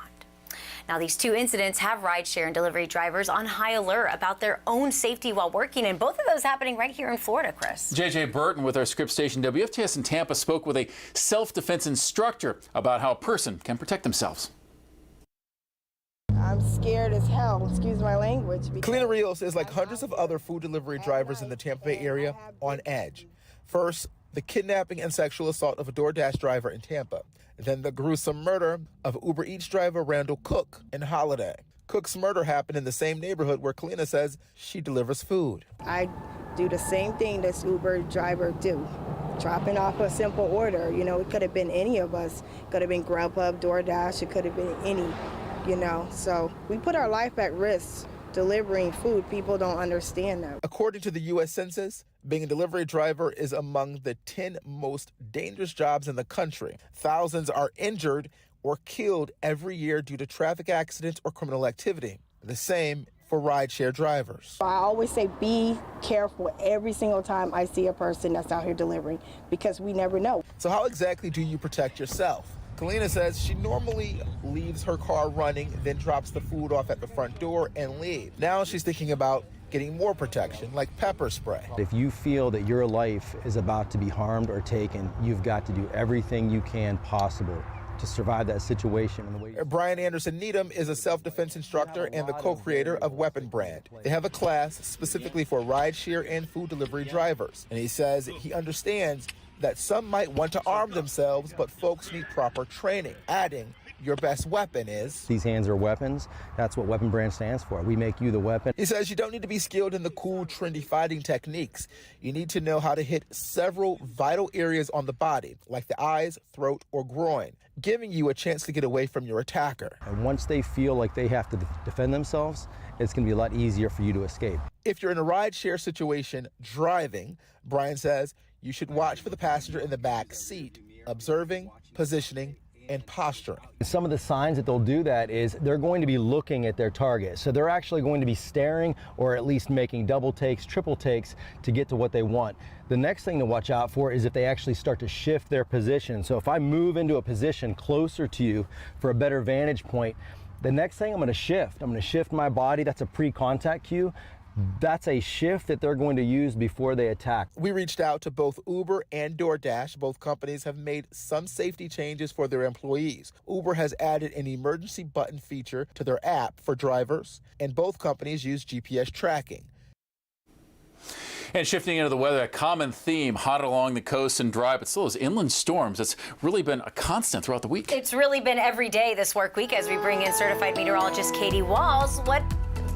Now, these 2 incidents have rideshare and delivery drivers on high alert about their own safety while working, and both of those happening right here in Florida, Chris. JJ Burton with our Scripps station WFTX in Tampa spoke with a self-defense instructor about how a person can protect themselves. I'm scared as hell, excuse my language. Kalina Rios is like hundreds of other food delivery drivers in the Tampa Bay area on edge. First, the kidnapping and sexual assault of a DoorDash driver in Tampa. Then the gruesome murder of Uber Eats driver Randall Cook in Holiday. Cook's murder happened in the same neighborhood where Kalina says she delivers food. I do the same thing this Uber driver do, dropping off a simple order. You know, it could have been any of us. It could have been Grubhub, DoorDash, it could have been any, you know. So we put our life at risk delivering food. People don't understand that. According to the U.S. Census, being a delivery driver is among the 10 most dangerous jobs in the country. Thousands are injured or killed every year due to traffic accidents or criminal activity. The same for rideshare drivers. I always say be careful every single time I see a person that's out here delivering, because we never know. So how exactly do you protect yourself? Kalina says she normally leaves her car running, then drops the food off at the front door and leaves. Now she's thinking about getting more protection, like pepper spray. If you feel that your life is about to be harmed or taken, you've got to do everything you can possible to survive that situation. Brian Anderson Needham is a self-defense instructor and the co-creator of Weapon Brand. They have a class specifically for rideshare and food delivery drivers. And he says he understands that some might want to arm themselves, but folks need proper training, adding, your best weapon is... These hands are weapons. That's what Weapon Brand stands for. We make you the weapon. He says you don't need to be skilled in the cool, trendy fighting techniques. You need to know how to hit several vital areas on the body, like the eyes, throat, or groin, giving you a chance to get away from your attacker. And once they feel like they have to defend themselves, it's going to be a lot easier for you to escape. If you're in a rideshare situation driving, Brian says you should watch for the passenger in the back seat, observing, positioning, and posturing. Some of the signs that they'll do that is they're going to be looking at their target. So they're actually going to be staring, or at least making double takes, triple takes to get to what they want. The next thing to watch out for is if they actually start to shift their position. So if I move into a position closer to you for a better vantage point, the next thing I'm going to shift. I'm going to shift my body. That's a pre-contact cue. That's a shift that they're going to use before they attack. We reached out to both Uber and DoorDash. Both companies have made some safety changes for their employees. Uber has added an emergency button feature to their app for drivers, and both companies use GPS tracking. And shifting into the weather, a common theme, hot along the coast and dry, but still those inland storms. It's really been a constant throughout the week. It's really been every day this work week as we bring in certified meteorologist Katie Walls. What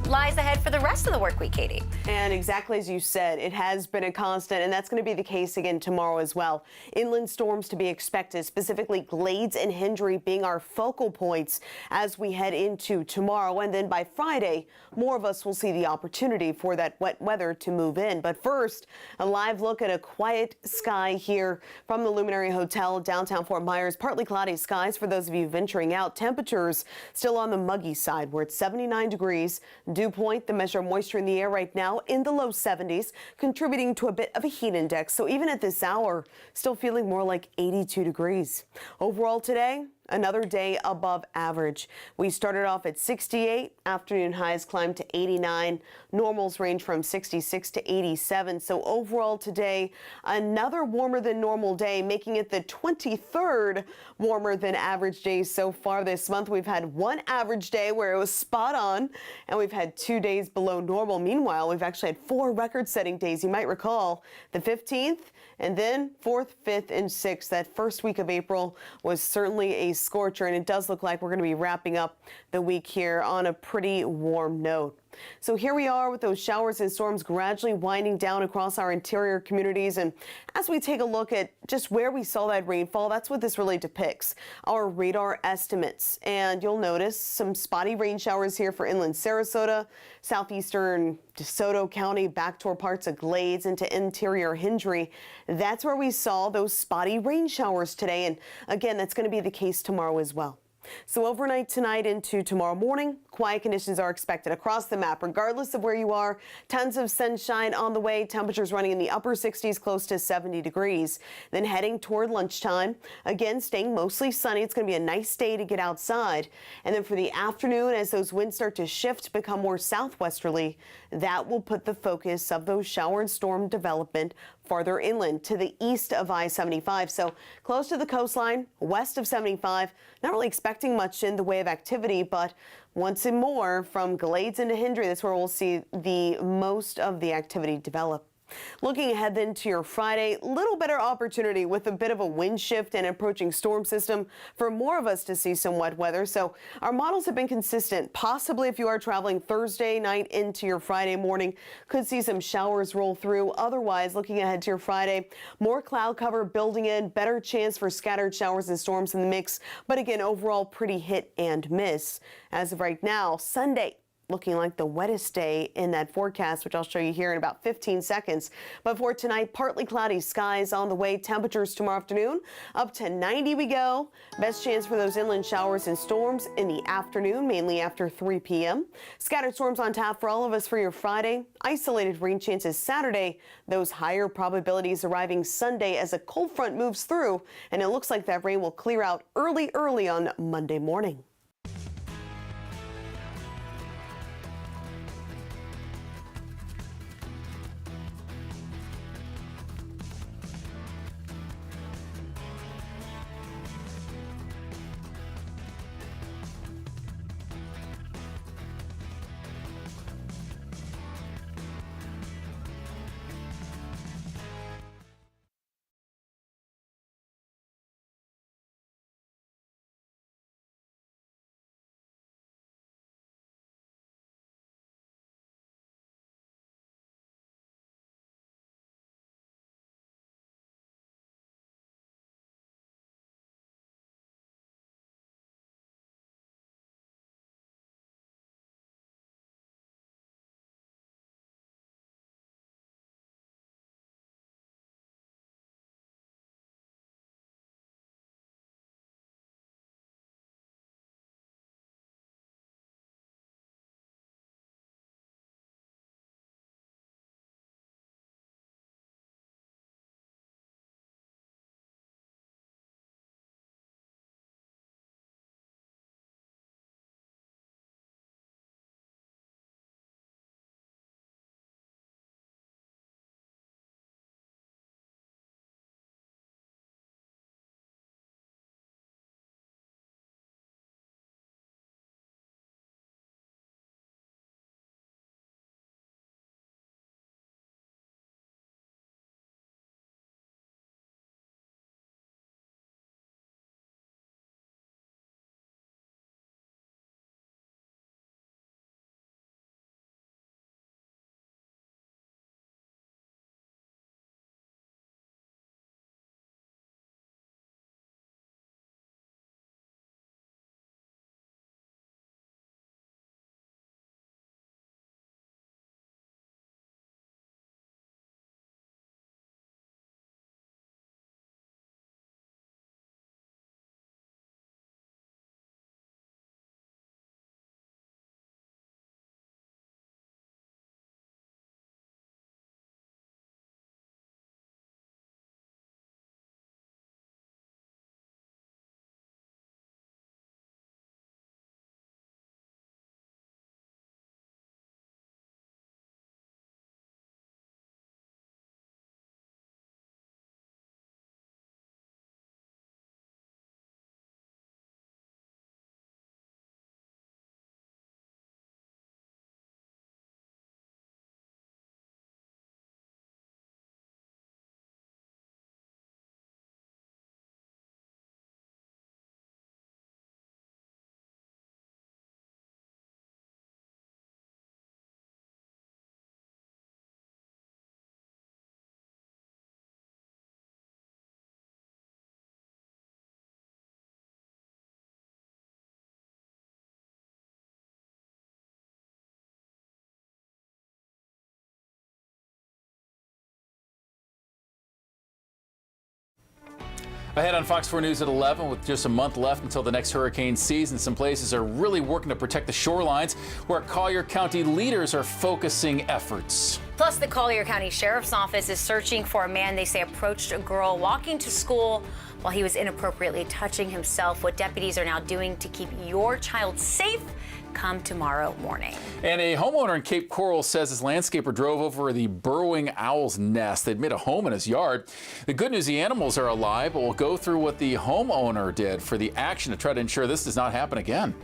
lies ahead for the rest of the work week, Katie? And exactly as you said, it has been a constant, and that's going to be the case again tomorrow as well. Inland storms to be expected, specifically Glades and Hendry being our focal points as we head into tomorrow. And then by Friday, more of us will see the opportunity for that wet weather to move in. But first, a live look at a quiet sky here from the Luminary Hotel, downtown Fort Myers. Partly cloudy skies for those of you venturing out. Temperatures still on the muggy side. We're at 79 degrees. Dew point, the measure of moisture in the air right now in the low 70s, contributing to a bit of a heat index. So even at this hour, still feeling more like 82 degrees. Overall today, Another day above average. We started off at 68. Afternoon highs climbed to 89. Normals range from 66 to 87. So overall today, another warmer than normal day, making it the 23rd warmer than average day so far this month. We've had one average day where it was spot on, and we've had 2 days below normal. Meanwhile, we've actually had 4 record-setting days. You might recall the 15th, and then 4th, 5th, and 6th. That first week of April was certainly a scorcher, and it does look like we're going to be wrapping up the week here on a pretty warm note. So here we are with those showers and storms gradually winding down across our interior communities. And as we take a look at just where we saw that rainfall, that's what this really depicts, our radar estimates. And you'll notice some spotty rain showers here for inland Sarasota, southeastern DeSoto County, back toward parts of Glades into interior Hendry. That's where we saw those spotty rain showers today. And again, that's going to be the case tomorrow as well. So overnight tonight into tomorrow morning, quiet conditions are expected across the map, regardless of where you are. Tons of sunshine on the way. Temperatures running in the upper 60s, close to 70 degrees. Then heading toward lunchtime, again staying mostly sunny. It's going to be a nice day to get outside. And then for the afternoon, as those winds start to shift, become more southwesterly, that will put the focus of those shower and storm development farther inland to the east of I-75. So close to the coastline, west of 75. Not really expecting much in the way of activity, but once and more from Glades into Hendry, that's where we'll see the most of the activity develop. Looking ahead then to your Friday, little better opportunity with a bit of a wind shift and approaching storm system for more of us to see some wet weather. So our models have been consistent. Possibly if you are traveling Thursday night into your Friday morning, could see some showers roll through. Otherwise, looking ahead to your Friday, more cloud cover building in, better chance for scattered showers and storms in the mix. But again, overall pretty hit and miss. As of right now, Sunday, looking like the wettest day in that forecast, which I'll show you here in about 15 seconds. But for tonight, partly cloudy skies on the way. Temperatures tomorrow afternoon up to 90 we go. Best chance for those inland showers and storms in the afternoon, mainly after 3 p.m. Scattered storms on tap for all of us for your Friday. Isolated rain chances Saturday. Those higher probabilities arriving Sunday as a cold front moves through. And it looks like that rain will clear out early on Monday morning. Ahead on Fox 4 News at 11, with just a month left until the next hurricane season, some places are really working to protect the shorelines, where Collier County leaders are focusing efforts. Plus, the Collier County Sheriff's Office is searching for a man they say approached a girl walking to school while he was inappropriately touching himself. What deputies are now doing to keep your child safe come tomorrow morning. And a homeowner in Cape Coral says his landscaper drove over the burrowing owl's nest. They'd made a home in his yard. The good news, the animals are alive, but we'll go through what the homeowner did for the action to try to ensure this does not happen again.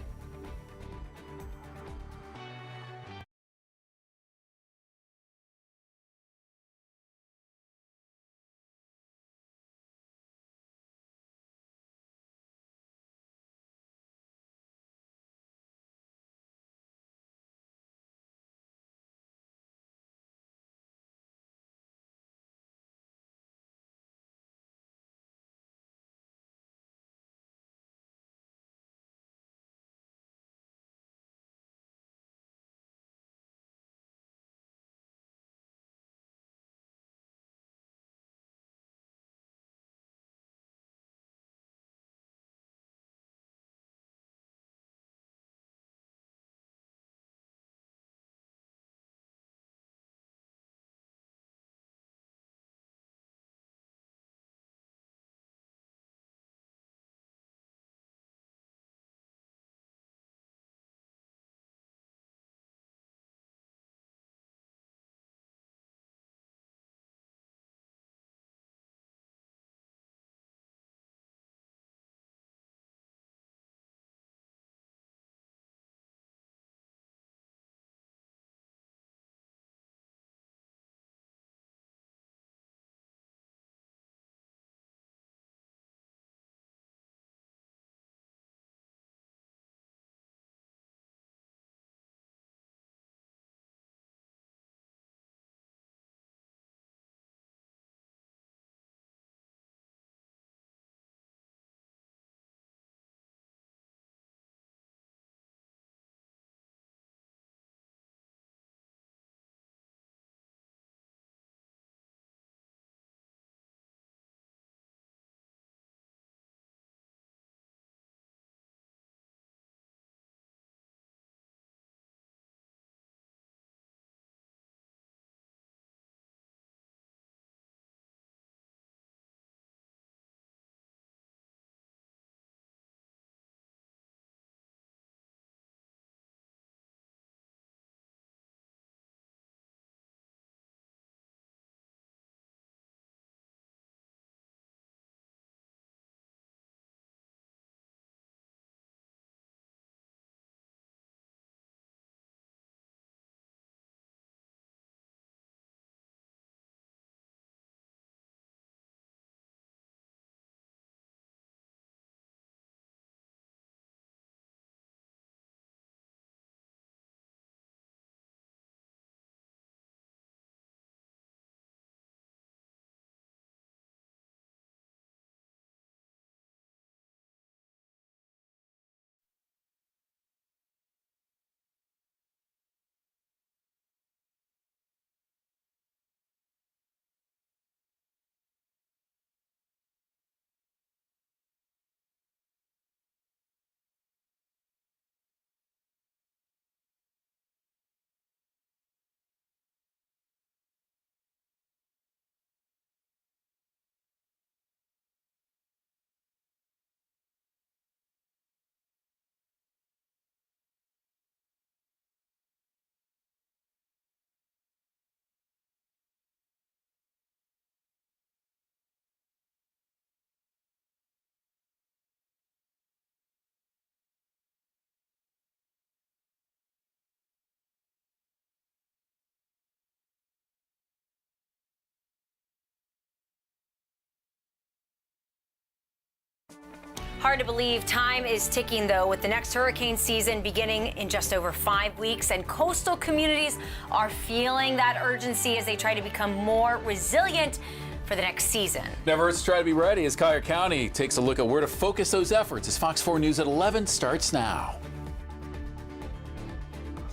Hard to believe time is ticking, though, with the next hurricane season beginning in just over 5 weeks, and coastal communities are feeling that urgency as they try to become more resilient for the next season. Never hurts to try to be ready as Collier County takes a look at where to focus those efforts as Fox 4 News at 11 starts now.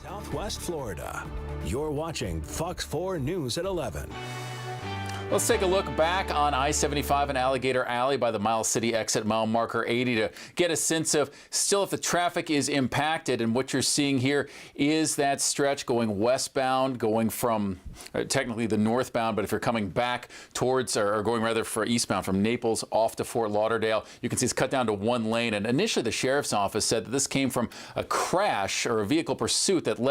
Southwest Florida. You're watching Fox 4 News at 11. Let's take a look back on I-75 and Alligator Alley by the Miles City exit, mile marker 80, to get a sense of still if the traffic is impacted. And what you're seeing here is that stretch going westbound, going from technically the northbound, but if you're coming back towards, or going rather for eastbound from Naples off to Fort Lauderdale, you can see it's cut down to one lane. And initially the sheriff's office said that this came from a crash or a vehicle pursuit that led